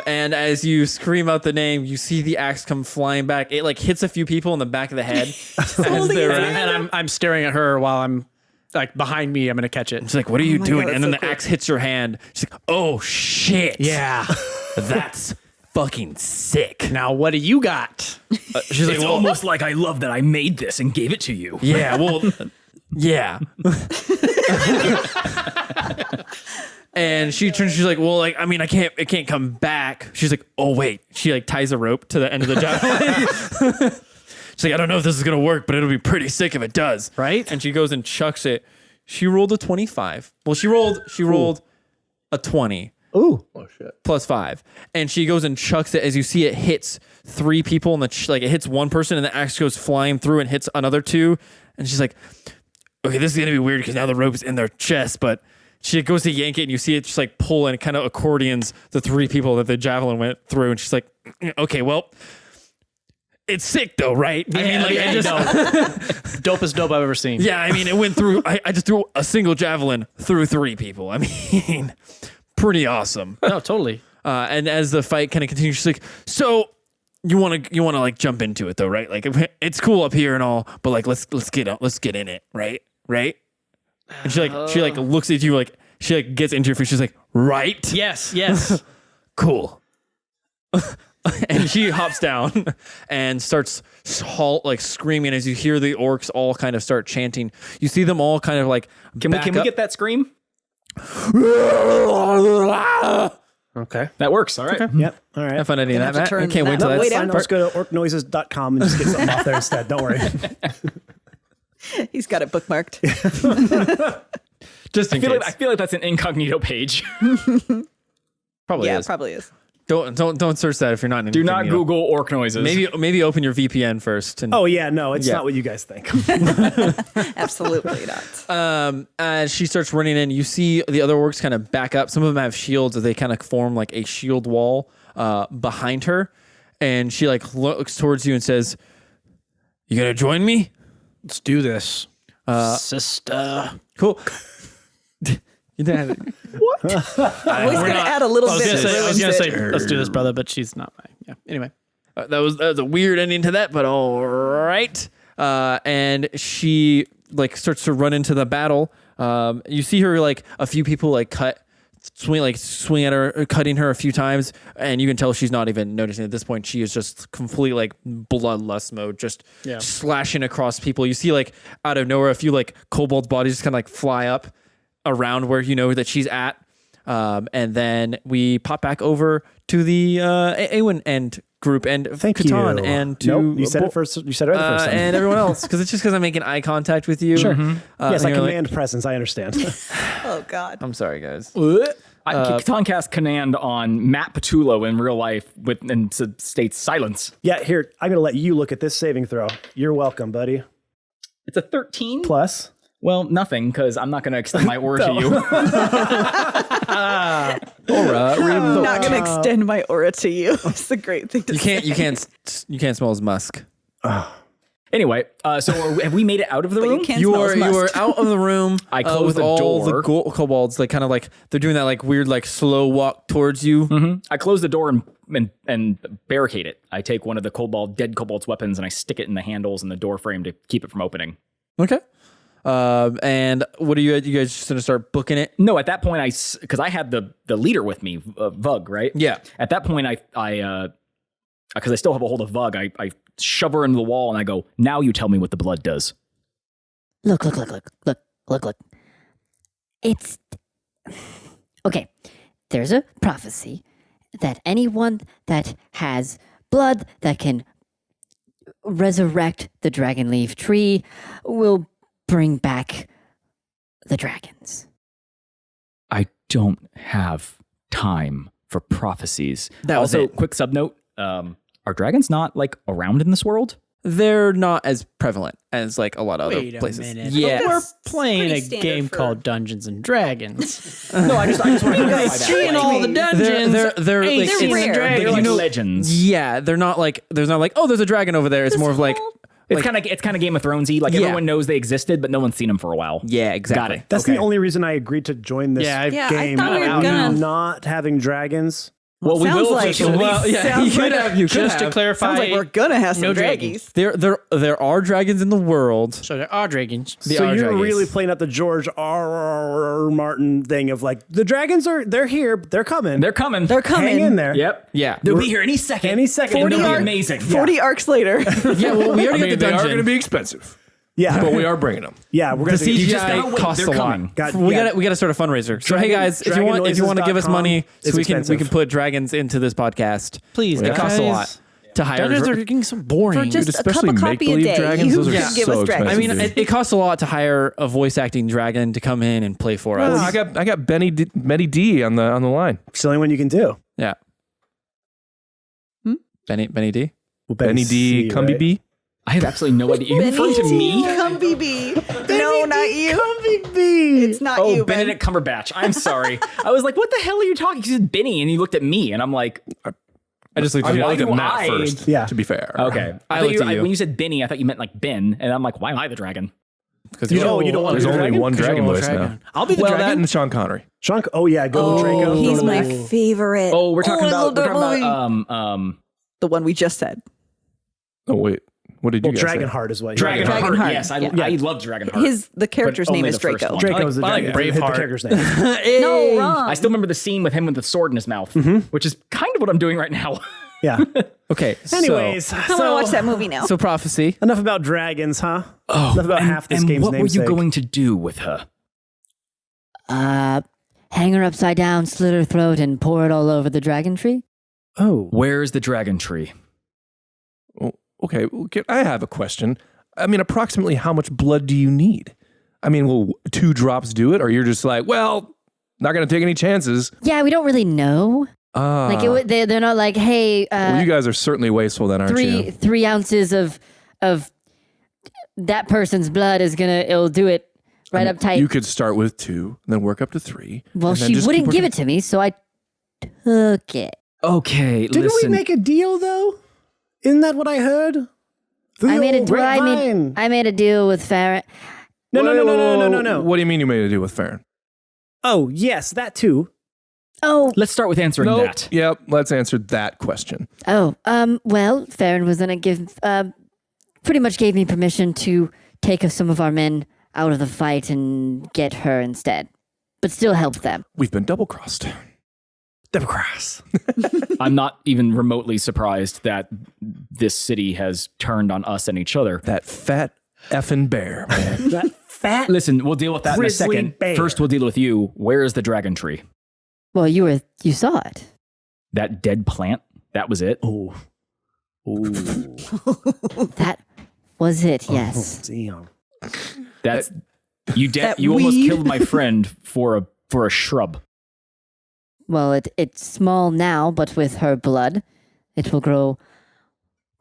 And as you scream out the name, you see the axe come flying back. It like hits a few people in the back of the head. as they're And I'm staring at her while I'm like behind me. I'm gonna catch it. She's like, what are you my doing? God, And then that's the so cool. axe hits your hand. She's like, oh shit. Yeah. That's fucking sick. Now what do you got? She's like, It's well, almost like I love that I made this and gave it to you. yeah, well, yeah. And she turns, she's like, well, like, I mean, it can't come back. She's like, oh wait. She like ties a rope to the end of the javelin. She's like, I don't know if this is gonna work, but it'll be pretty sick if it does. Right? And she goes and chucks it. She rolled a 25. Well, she rolled a 20. Ooh. Plus 5, and she goes and chucks it. As you see, it hits 3 people, and like it hits one person, and the axe goes flying through and hits another 2. And she's like, "Okay, this is gonna be weird because now the rope is in their chest." But she goes to yank it, and you see it just like pull and kind of accordions the 3 people that the javelin went through. And she's like, "Okay, well, it's sick though, right?" I mean, like, Yeah, it just, dopest dope I've ever seen. yeah, I mean, it went through. I just threw a single javelin through 3 people. I mean, pretty awesome. No, totally. And as the fight kind of continues, she's like, "So you want to like jump into it though, right? Like it's cool up here and all, but like let's get in it, right? Right?" And she like looks at you like she like gets into your face. She's like, "Right? Yes. Cool." And she hops down and starts like screaming as you hear the orcs all kind of start chanting. You see them all kind of like Can we get that scream? Okay. That works. All right. Yep. All right. Have fun editing Gonna that, have to Matt. I turn can't wait that till way that's down. Fine, I'll just go to orcnoises.com and just get something off there instead. Don't worry. He's got it bookmarked. just in case. I feel like that's an incognito page. Probably Yeah, is. probably is. Don't search that if you're not. Do not Google orc noises. Maybe open your VPN first. And, Oh yeah, no, it's Yeah. not what you guys think. Absolutely not. as she starts running in, you see the other orcs kind of back up. Some of them have shields, as they kind of form like a shield wall behind her. And she like looks towards you and says, "You gonna join me?" Let's do this. Sister. Cool. You didn't have it. I was going to add a little I was bit. gonna say, let's do this, brother, but she's not my. Yeah. Anyway. That was a weird ending to that, but all right. And she like starts to run into the battle. You see her like a few people like swing at her, cutting her a few times, and you can tell she's not even noticing at this point. She is just completely like bloodlust mode, just slashing across people. You see like out of nowhere a few like kobold bodies just kind of like fly up around where you know that she's at. And then we pop back over to the Awen and group and Thank Catan you. and to Nope, you said it first. You said it the first time. and everyone else, because it's just because I'm making eye contact with you. Sure. Yes, I and you're like, command presence. I understand. Oh, God. I'm sorry, guys. Catan cast command on Matt Patullo in real life and states silence. Yeah, here, I'm going to let you look at this saving throw. You're welcome, buddy. It's a 13. Plus, Well, nothing, because I'm not going to extend my aura to you. Aura, read I'm the not going to extend my aura to you. It's the great thing to say. You can't smell his musk. Anyway, so have we made it out of the room? You can't You smell are his you are must. out of the room. I close with the all door. the kobolds. Like kind of like they're doing that like weird like slow walk towards you. I close the door and barricade it. I take one of the dead kobold's weapons and I stick it in the handles and the door frame to keep it from opening. Okay. And what are you guys just gonna start booking it? No, at that point, because I had the leader with me, Vugg, right? Yeah. At that point, because I still have a hold of Vugg, I shove her into the wall and I go, now you tell me what the blood does. Look. It's okay. There's a prophecy that anyone that has blood that can resurrect the dragon leaf tree will bring back the dragons. I don't have time for prophecies. That was also, it. quick sub note, are dragons not like around in this world? They're not as prevalent as like a lot of Wait other a places. minute. Yeah. We're That's playing pretty a standard game for- called Dungeons and Dragons. No, I just want to clarify that. Seeing Like, all the dungeons. they're ain't like- seen the rare. they're dragons. like know- legends. Yeah, they're not like there's not like oh there's a dragon over there. It's more of like It's kind of Game of Thronesy. Like Yeah. everyone knows they existed, but no one's seen them for a while. yeah exactly. Got it. That's Okay. the only reason I agreed to join this Yeah, I game. thought we were about gonna- not having dragons. Well, we Sounds will like- officially. Well, yeah, Sounds you could like- have. You could Just to have. clarify, Sounds like we're gonna have some no draggies. There are dragons in the world. so there are dragons. They So are you're dragons. really playing up the George R. Martin thing of like the dragons they're here, they're coming. They're coming. They're coming. Hang in there. Yep. Yeah. They'll be here any second. Any second. And they'll be arc- amazing. 40 arcs later. Yeah, well, we already got the they are dungeon. going to be expensive, Yeah, but we are bringing them. yeah, we're the gonna You just gotta CGI wait. costs They're a lot. coming. We got to start a fundraiser. So hey Dragon- guys, if you want to give us dragonnoises.com money, so is we can expensive. put dragons into this podcast. Please, It guys. costs a lot to hire. Dungeons are getting so boring. For just a cup especially of coffee a make-believe day. dragons, You those are can give so us dragons. I mean, expensive. it costs a lot to hire a voice acting dragon to come in and play for us. I got Benny D on the line. It's the only one you can do. Yeah. Benny D. Well, Benny D, Cumby right? B. I have absolutely no idea. You referring to me? Come BB. No, not you. Cumby B. It's not Oh, you, Ben. Benedict Cumberbatch. I'm sorry. I was like, what the hell are you talking? He said Benny, and he looked at me, and I'm like, I just looked I mean, at why do Matt I- first. Yeah. To be fair. okay. I thought looked at you. When you said Benny, I thought you meant like Ben, and I'm like, why am I the dragon? Because You don't want There's to be the only dragon? one dragon you're a voice now. dragon. I'll be the Well, that dragon. and Sean Connery. Chunk. Oh yeah, go Draco. He's Go my to- favorite. Oh, we're talking I love about that movie. The one we just said. Oh wait, what did you Well, guys say? Dragonheart is what. you Dragonheart. Dragonheart. Yes, I Yeah. love Dragonheart. The character's But name only is the first Draco. one. Draco's the I like dragon. Hit the Braveheart. character's name. No, wrong. I still remember the scene with him with the sword in his mouth, which is kind of what I'm doing right now. Yeah. Okay. Anyways, I want to watch that movie now. So prophecy. enough about dragons, huh? Enough about half this and game's what were you namesake. going to do with her? Hang her upside down, slit her throat, and pour it all over the dragon tree? Oh, Where is the dragon tree? Okay, I have a question. I mean, approximately how much blood do you need? I mean, will 2 drops do it, or you're just like, well, not going to take any chances? Yeah, we don't really know. Like they're not like, hey, well, you guys are certainly wasteful, then, aren't you? 3 ounces of that person's blood it'll do it right up tight. You could start with 2, then work up to 3. Well, and then she just wouldn't keep give working- it to me, so I took it. Okay, didn't listen. we make a deal though? Isn't that what I heard? Through I the made a old deal. grapevine. I made a deal with Farron. No. What do you mean you made a deal with Farron? Oh yes, that too. Oh, Let's start with answering Nope. that. Yep, let's answer that question. well, Farron was gonna give, pretty much gave me permission to take some of our men out of the fight and get her instead, but still help them. We've been double-crossed. Democrats. I'm not even remotely surprised that this city has turned on us and each other. That fat effing bear, man. That fat. Listen, we'll deal with that in a Grizzly second. bear. First, we'll deal with you. Where is the dragon tree? Well, you saw it. That dead plant? That was it? Oh. Ooh. That was it. Yes. Damn. That's you. That You almost weed. killed my friend for a shrub. Well, it's small now, but with her blood, it will grow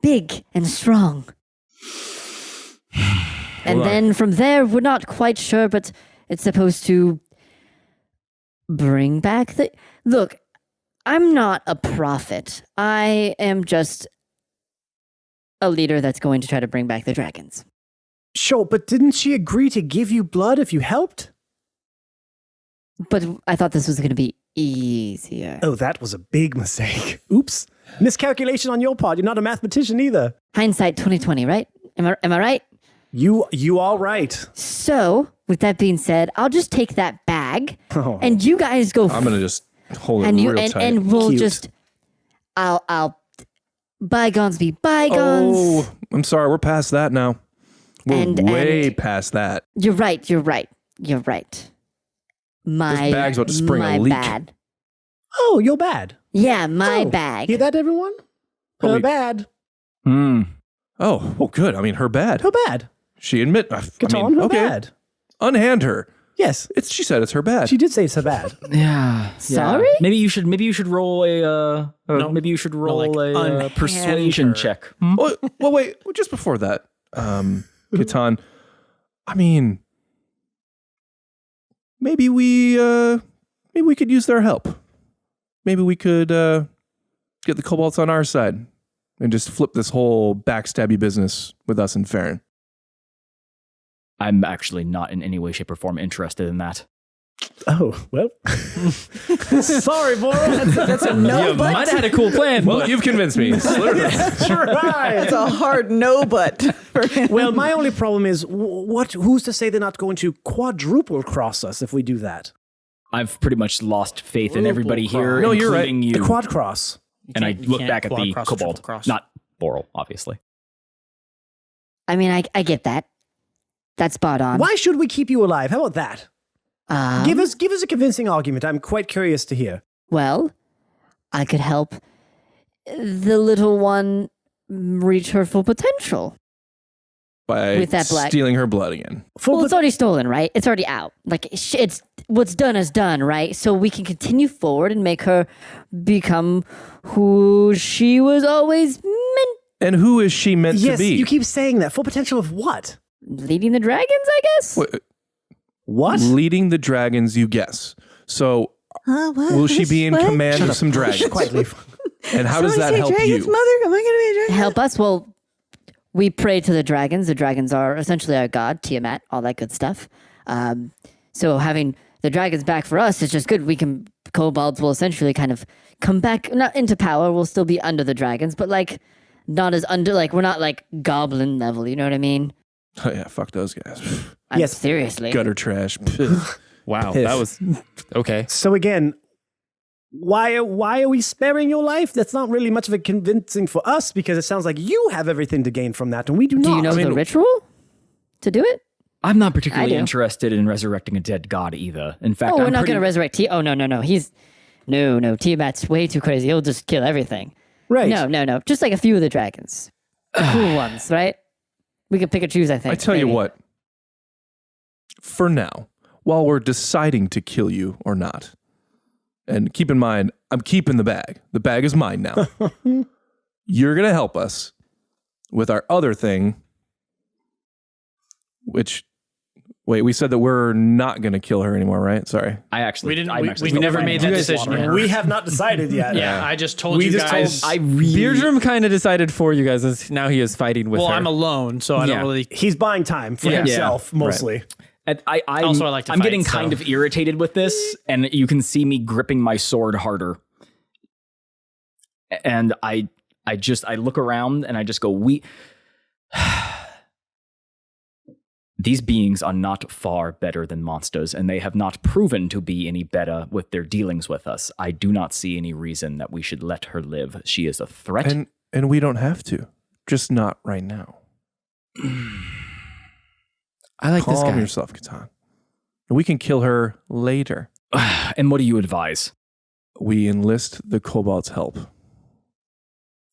big and strong. And then from there, we're not quite sure, but it's supposed to bring back the... Look, I'm not a prophet. I am just a leader that's going to try to bring back the dragons. Sure, but didn't she agree to give you blood if you helped? But I thought this was going to be easier. Oh, that was a big mistake. Oops. Miscalculation on your part. You're not a mathematician either. Hindsight 2020, right? Am I right? You all right. So, with that being said, I'll just take that bag, Oh. and you guys go. I'm going to just hold it and real tight. and we'll Cute. just. I'll. Bygones be bygones. Oh, I'm sorry. We're past that now. We're And- way and- past that. You're right. My bag's about to spring a my leak. bad. Oh, you're bad. Yeah, my Oh, bag. Hear that, everyone? But Her we- bad. Oh, well, good. I mean, her bad. Her bad. She admit. Catan, her bad. Unhand her. Yes. She said it's her bad. She did say it's her bad. Yeah. Sorry? Maybe you should roll a maybe you should roll like, a unhand persuasion her. check. well, wait. Just before that, Catan, I mean, maybe we could use their help. Maybe we could get the kobolds on our side and just flip this whole backstabby business with us and Farron. I'm actually not in any way, shape, or form interested in that. Oh, well. Sorry, Boro. That's a no, You but might have had a cool plan. Well, but you've convinced me. Right. it's a hard no, but for him. Well, my only problem is, who's to say they're not going to quadruple cross us if we do that? I've pretty much lost faith in everybody here, No, you're right. including you. The quad cross. And I You look can't back at quad the cross or kobold, triple cross. not Boral, obviously. I mean, I get that. That's spot on. Why should we keep you alive? How about that? Give Give us a convincing argument. I'm quite curious to hear. Well, I could help the little one reach her full potential. By With that black- stealing her blood again. Well, it's already stolen, right? It's already out. Like, it's what's done is done, right? So we can continue forward and make her become who she was always meant. And who is she meant Yes, to be? you keep saying that. Full potential of what? Leading the dragons, I guess. What? Leading the dragons, you guess. So, will she be in command of some dragons? Quietly. And how does that Somebody say help dragons, you? Mother? Am I going to be a dragon? Help us? Well, we pray to the dragons. The dragons are essentially our god, Tiamat, all that good stuff. So having the dragons back for us is just good. Kobolds will essentially kind of come back, not into power. We'll still be under the dragons, but like not as under, like we're not like goblin level. You know what I mean? Oh, yeah, fuck those guys. Yes. Seriously. Gutter trash. Wow, Piss. that was okay. So again, why are we sparing your life? That's not really much of a convincing for us because it sounds like you have everything to gain from that and we do not. Do you know the ritual to do it? I'm not particularly I do. interested in resurrecting a dead god either. In fact, Oh, we're I'm not pretty- going to resurrect Oh, no. No, Tiamat's way too crazy. He'll just kill everything. Right. No. Just like a few of the dragons. The cool ones, right? We can pick and choose, I think. I tell you maybe. what. For now, while we're deciding to kill you or not, and keep in mind, I'm keeping the bag. The bag is mine now. You're going to help us with our other thing, which, wait, we said that we're not going to kill her anymore, right? Sorry. I actually, We didn't. I'm We, actually we never fine. made that decision yet. We have not decided yet. Yeah, I just told We you just guys. told- I really, Beardrum kind of decided for you guys as now he is fighting with well, her. I'm alone, so I Yeah. don't really. He's buying time for Yeah. himself, mostly. Also, I like to I'm fight, getting so- kind of irritated with this, and you can see me gripping my sword harder. And I look around and I just go, these beings are not far better than monsters, and they have not proven to be any better with their dealings with us. I do not see any reason that we should let her live. She is a threat. And we don't have to. Just not right now. I like this Calm guy. yourself, Catan. We can kill her later. And what do you advise? We enlist the kobold's help.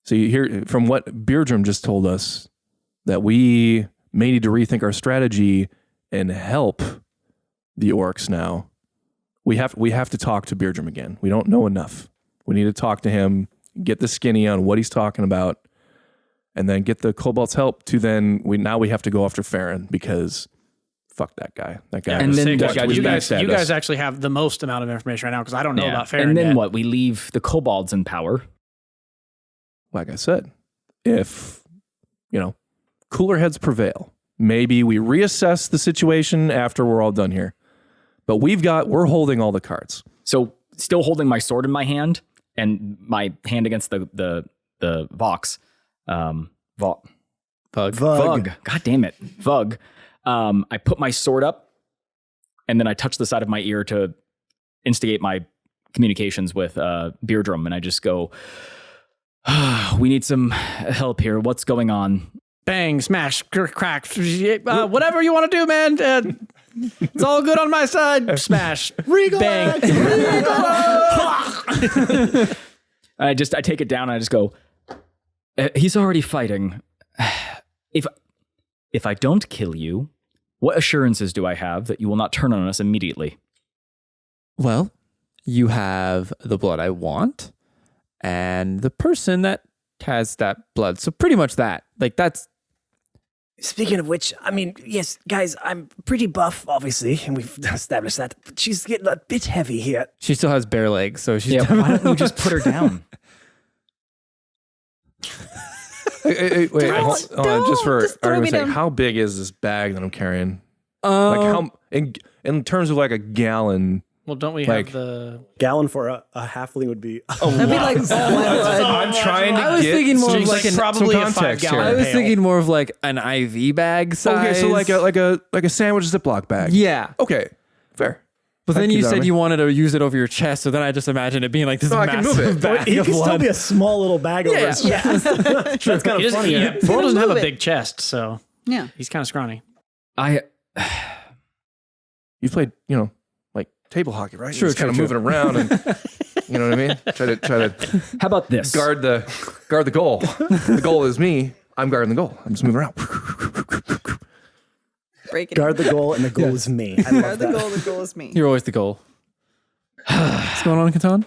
So you hear from what Baerdram just told us that we may need to rethink our strategy and help the orcs now. We have to talk to Baerdram again. We don't know enough. We need to talk to him, get the skinny on what he's talking about, and then get the Cobalt's help to then we have to go after Farron because fuck that guy. That guy. And then that guy you just guys backstabbed us. actually have the most amount of information right now because I don't know about Farron And then yet. what? We leave the kobolds in power. Like I said, if, cooler heads prevail, maybe we reassess the situation after we're all done here. But we're holding all the cards. So still holding my sword in my hand and my hand against the Vox. Vugg. God damn it. Vugg. I put my sword up and then I touch the side of my ear to instigate my communications with Baerdram, and I just go, we need some help here. What's going on? Bang, smash, crack, whatever you want to do, man. It's all good on my side. Smash, bang. I take it down and I just go, he's already fighting. If I don't kill you, what assurances do I have that you will not turn on us immediately? Well, you have the blood I want and the person that has that blood. So pretty much that. Like that's... Speaking of which, I mean, yes, guys, I'm pretty buff, obviously, and we've established that. But she's getting a bit heavy here. She still has bare legs, so she's... Yeah, why don't you just put her down? Wait, hold on, just for just throw me argument's sake, down. how big is this bag that I'm carrying? Like how in terms of like a gallon? Well, don't we Like- have the... Gallon for a halfling would be That'd be like blood. I'm trying to I was get thinking more some, of like probably some a context 5-gallon here. I was pail. thinking more of like an IV bag size. Okay, so like a sandwich Ziploc bag. Yeah. Okay, fair. But then Thank you you, said Dominic. you wanted to use it over your chest, so then I just imagine it being like this No, I can massive move it. bag It of can still blood. be a small little bag over his chest. That's kind of funny. Boral doesn't have a move it. big chest, so Yeah. he's kind of scrawny. You played, like table hockey, right? Sure, You're just kind of true. moving around, and you know what I mean. Try to How about this? guard the goal. The goal is me. I'm guarding the goal. I'm just moving around. Break it. Guard the goal, and the goal is me. I love Guard that. the goal is me. You're always the goal. What's going on, Catan?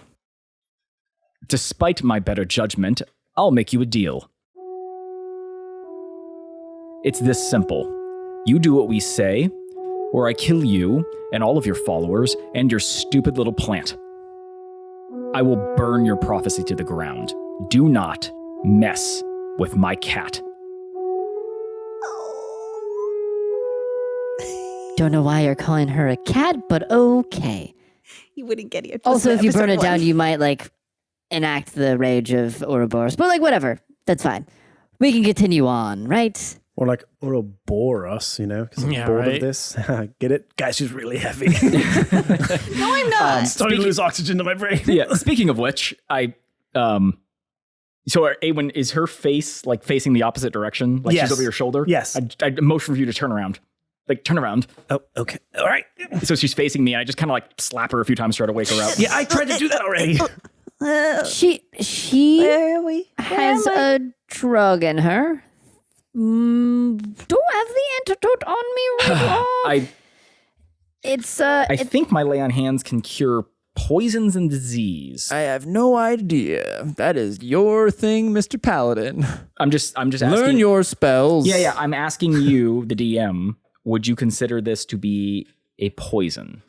Despite my better judgment, I'll make you a deal. It's this simple. You do what we say, or I kill you and all of your followers and your stupid little plant. I will burn your prophecy to the ground. Do not mess with my cat. Don't know why you're calling her a cat, but okay. You wouldn't get it. Also, if you burn it down, you might like enact the rage of Ouroboros. But like, whatever. That's fine. We can continue on, right? Or like Ouroboros, because I'm Yeah, bored right. of this. Get it? Guys, she's really heavy. No, I'm not. Starting to lose oxygen to my brain. Yeah, speaking of which, so Awen, is her face like facing the opposite direction? Like Yes. she's over your shoulder? Yes. I motion for you to turn around. Like, turn around. Oh, okay. All right. So she's facing me, and I just kind of like slap her a few times to try to wake her up. Yeah, I tried to do that already. She Where are we? has a drug in her. Don't have the antidote on me right now. I think my lay on hands can cure poisons and disease. I have no idea. That is your thing, Mr. Paladin. I'm just asking. Learn your spells. Yeah. I'm asking you, the DM, would you consider this to be a poison?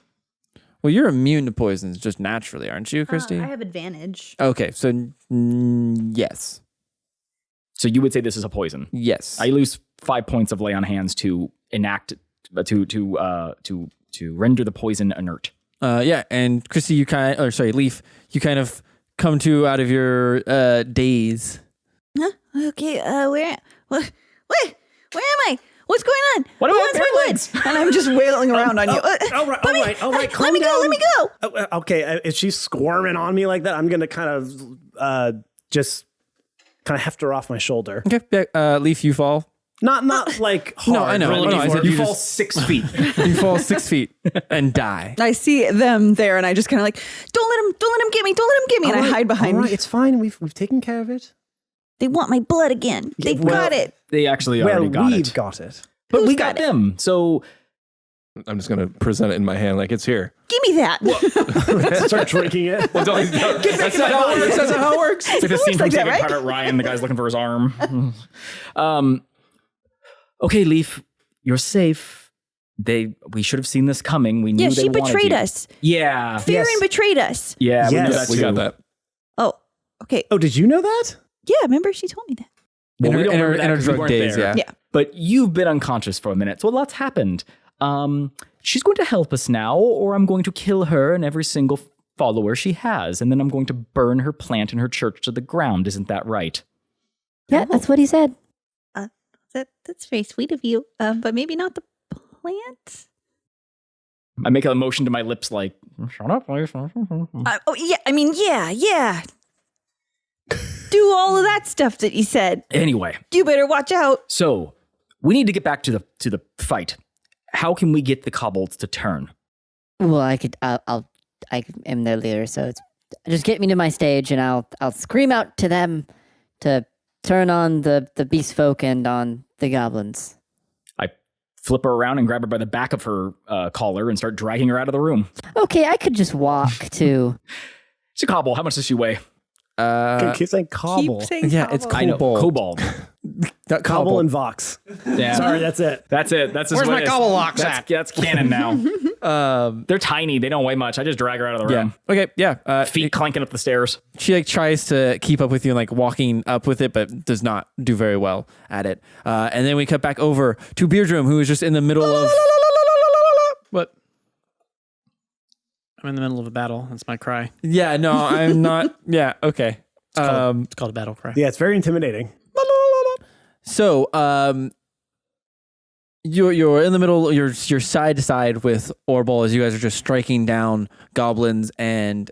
Well, you're immune to poisons just naturally, aren't you, Christy? I have advantage. Okay, so yes. So you would say this is a poison? Yes. I lose 5 points of lay on hands to enact to render the poison inert. Yeah, and Christy, Leaf, you kind of come to out of your daze. Huh? Okay, where am I? What's going on? What Who about wants bare my legs? blood? And I'm just wailing around on you. All right. Let Calm me down. go. Let me go. Okay, if she's squirming on me like that, I'm going to kind of just kind of heft her off my shoulder. Okay, Leaf, you fall. Not like hard. No, I know. really I said hard. you You fall just- 6 feet. You fall 6 feet and die. I see them there, and I just kind of like, don't let him get me. Don't let him get me. And I hide behind All right, me. it's fine. We've taken care of it. They want my blood again. They've well, got it. They actually Well, already got we've it. got it. But Who's we got got it? them. So I'm just gonna present it in my hand like it's here. Give me that. Start drinking it. That's not how it works. That's not how it works. It's like the scene from like that, Saving right? Private Ryan. The guy's looking for his arm. Okay, Leaf, you're safe. We should have seen this coming. We knew Yeah, they she wanted betrayed you. us. Yeah. Farron betrayed us. Yeah, we knew Yes. that We too. got that. Oh, okay. Oh, did you know that? Yeah, remember she told me that. Well, we don't in her remember that 'cause we drug weren't days, there. yeah. Yeah. But you've been unconscious for a minute, so a lot's happened. She's going to help us now, or I'm going to kill her and every single follower she has, and then I'm going to burn her plant and her church to the ground. Isn't that right? Yeah, that's what he said. That's very sweet of you. But maybe not the plant. I make a motion to my lips like, shut up, please. Oh yeah, I mean yeah. Do all of that stuff that you said. Anyway, You better watch out. so we need to get back to the fight. How can we get the kobolds to turn? Well, I am their leader, so it's just get me to my stage, and I'll scream out to them to turn on the beast folk and on the goblins. I flip her around and grab her by the back of her collar and start dragging her out of the room. Okay, I could just walk to. She's a cobble. How much does she weigh? Keep saying cobble. Keep saying Yeah, it's cobble. I know. Kobold. Not Cobble and Vox. Yeah. Sorry, that's it. That's it. That's Where's my gobble locks at? That's canon now. They're tiny. They don't weigh much. I just drag her out of the Yeah. room. Okay. Yeah. Feet clanking up the stairs. She like tries to keep up with you and like walking up with it, but does not do very well at it. And then we cut back over to Baerdram, who is just in the middle of. What? I'm in the middle of a battle. That's my cry. Yeah. No, I'm not. Yeah. Okay. It's called a battle cry. Yeah, it's very intimidating. So, you're in the middle. You're side to side with Orbol as you guys are just striking down goblins and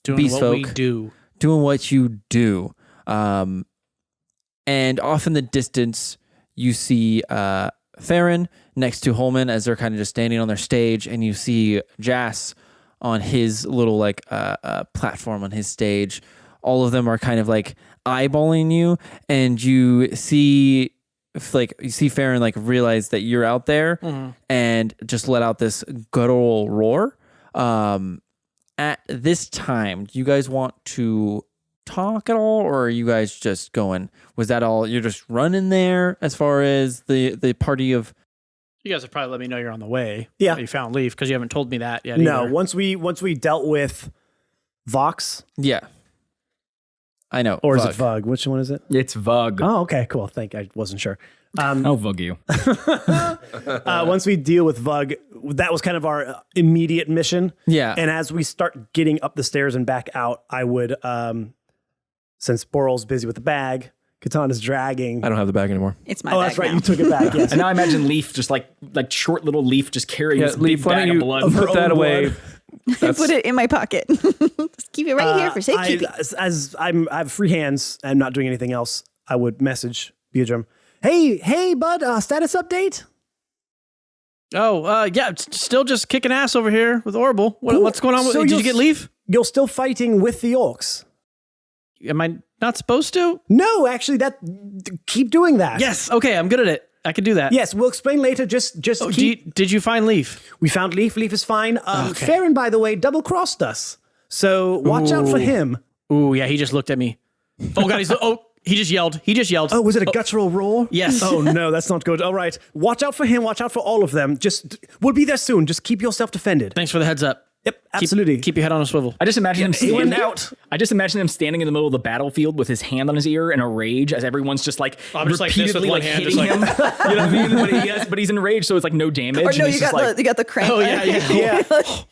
Doing beast what we folk. do. doing what you do. And off in the distance, you see Farron next to Holman as they're kind of just standing on their stage, and you see Jas on his little like platform on his stage. All of them are kind of like eyeballing you, and you see Farron like realize that you're out there and just let out this guttural roar. At this time, do you guys want to talk at all, or are you guys just going? Was that all? You're just running there as far as the party of. You guys have probably let me know you're on the way. Yeah. You found Leaf because you haven't told me that yet. No, either. once we dealt with Vox, Yeah, I know. or is Vugg. it Vugg? Which one is it? It's Vugg. Oh, okay, cool. I wasn't sure. I'll Vugg you. Once we deal with Vugg, that was kind of our immediate mission. Yeah. And as we start getting up the stairs and back out, I would, since Boral's busy with the bag, Katana's dragging. I don't have the bag anymore. It's my Oh, bag that's right. now. You took it back. Yes. And now I imagine Leaf just like short little Leaf just carrying this Leaf, big why bag don't of you blood. Of her put that own away? blood. I put it in my pocket. Just keep it right here for safekeeping. As I have free hands and not doing anything else, I would message Baerdram. Hey, bud, status update? Oh, yeah. It's still just kicking ass over here with Orbital. Cool. What's going on? So Did you you'll get Leaf? You're still fighting with the orcs? Am I not supposed to? No, actually, keep doing that. Yes. Okay. I'm good at it. I can do that. Yes, we'll explain later. Just Oh, keep. did you find Leaf? We found Leaf. Leaf is fine. Okay. Farron, by the way, double-crossed us. So watch out for him. Ooh, yeah. He just looked at me. Oh God. He just yelled. Oh, was it a guttural roar? Yes. Oh, no, that's not good. All right. Watch out for him. Watch out for all of them. We'll be there soon. Just keep yourself defended. Thanks for the heads up. Yep, absolutely. Keep your head on a swivel. I just imagine him he went standing out. I just imagine him standing in the middle of the battlefield with his hand on his ear in a rage as everyone's just like I'm just like this with repeatedly one like hand, hitting just him. You know what I mean? But he's enraged, so it's like no damage. Or and no, he's you just got the crank. Oh yeah, yeah.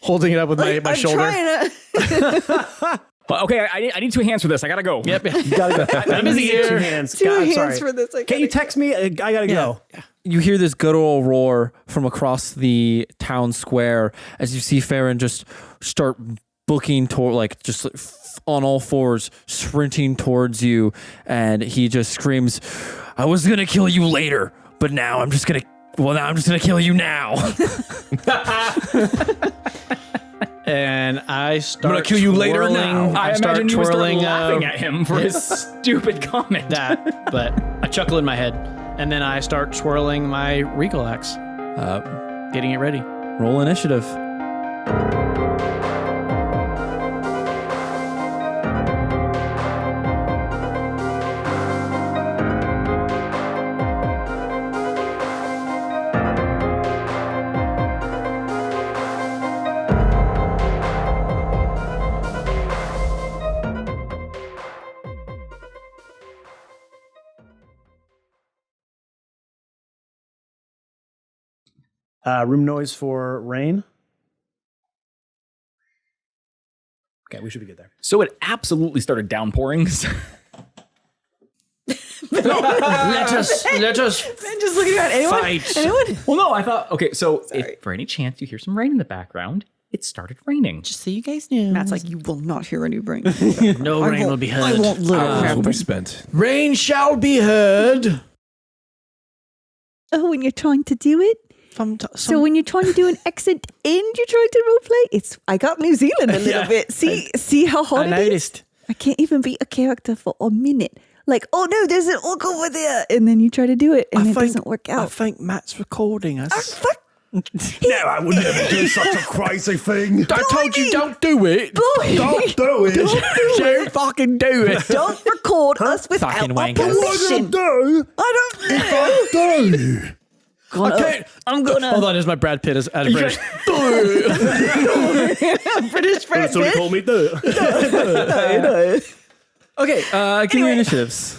Holding it up with my I'm shoulder. trying to. Well, okay, I need 2 hands for this. I gotta go. Yep. You gotta go. I'm busy Two here. hands. Two God, I'm hands sorry. for this. Can you text me? I gotta go. You hear this guttural roar from across the town square as you see Farron just start booking toward, like just on all fours, sprinting towards you, and he just screams, "I was gonna kill you later, but now I'm just gonna kill you now." And I start. I'm gonna kill you later twirling- now. I start imagine you were twirling laughing at him for his stupid comment. that, but I chuckle in my head, and then I start twirling my regal axe. Getting it ready. Roll initiative. Room noise for rain. Okay, we should be good there. So it absolutely started downpouring. Let us Ben just looking at anyone. fight. Anyone? Well, no, I thought, okay, so if for any chance you hear some rain in the background, it started raining. Just so you guys know. Matt's like, you will not hear any brain. No rain will be I heard. won't let it Will happen. be spent. Rain shall be heard. Oh, when you're trying to do it. So when you're trying to do an accent and you're trying to roleplay, I got New Zealand a little bit. See how hard I it is? noticed. I can't even be a character for a minute. Like, oh no, there's an orc over there. And then you try to do it and it doesn't work I out. think Matt's recording us. Fuck. No, I would never do such a crazy thing. I told you don't do it. Boy, Don't do it. Don't fucking do it. don't record us without Fucking our wankers. permission. do? I don't know. Do. Okay, I'm gonna. Hold on, there's my Brad Pitt as British. British Brad That's what he Pitt. told me to do. Okay, give me your initiatives.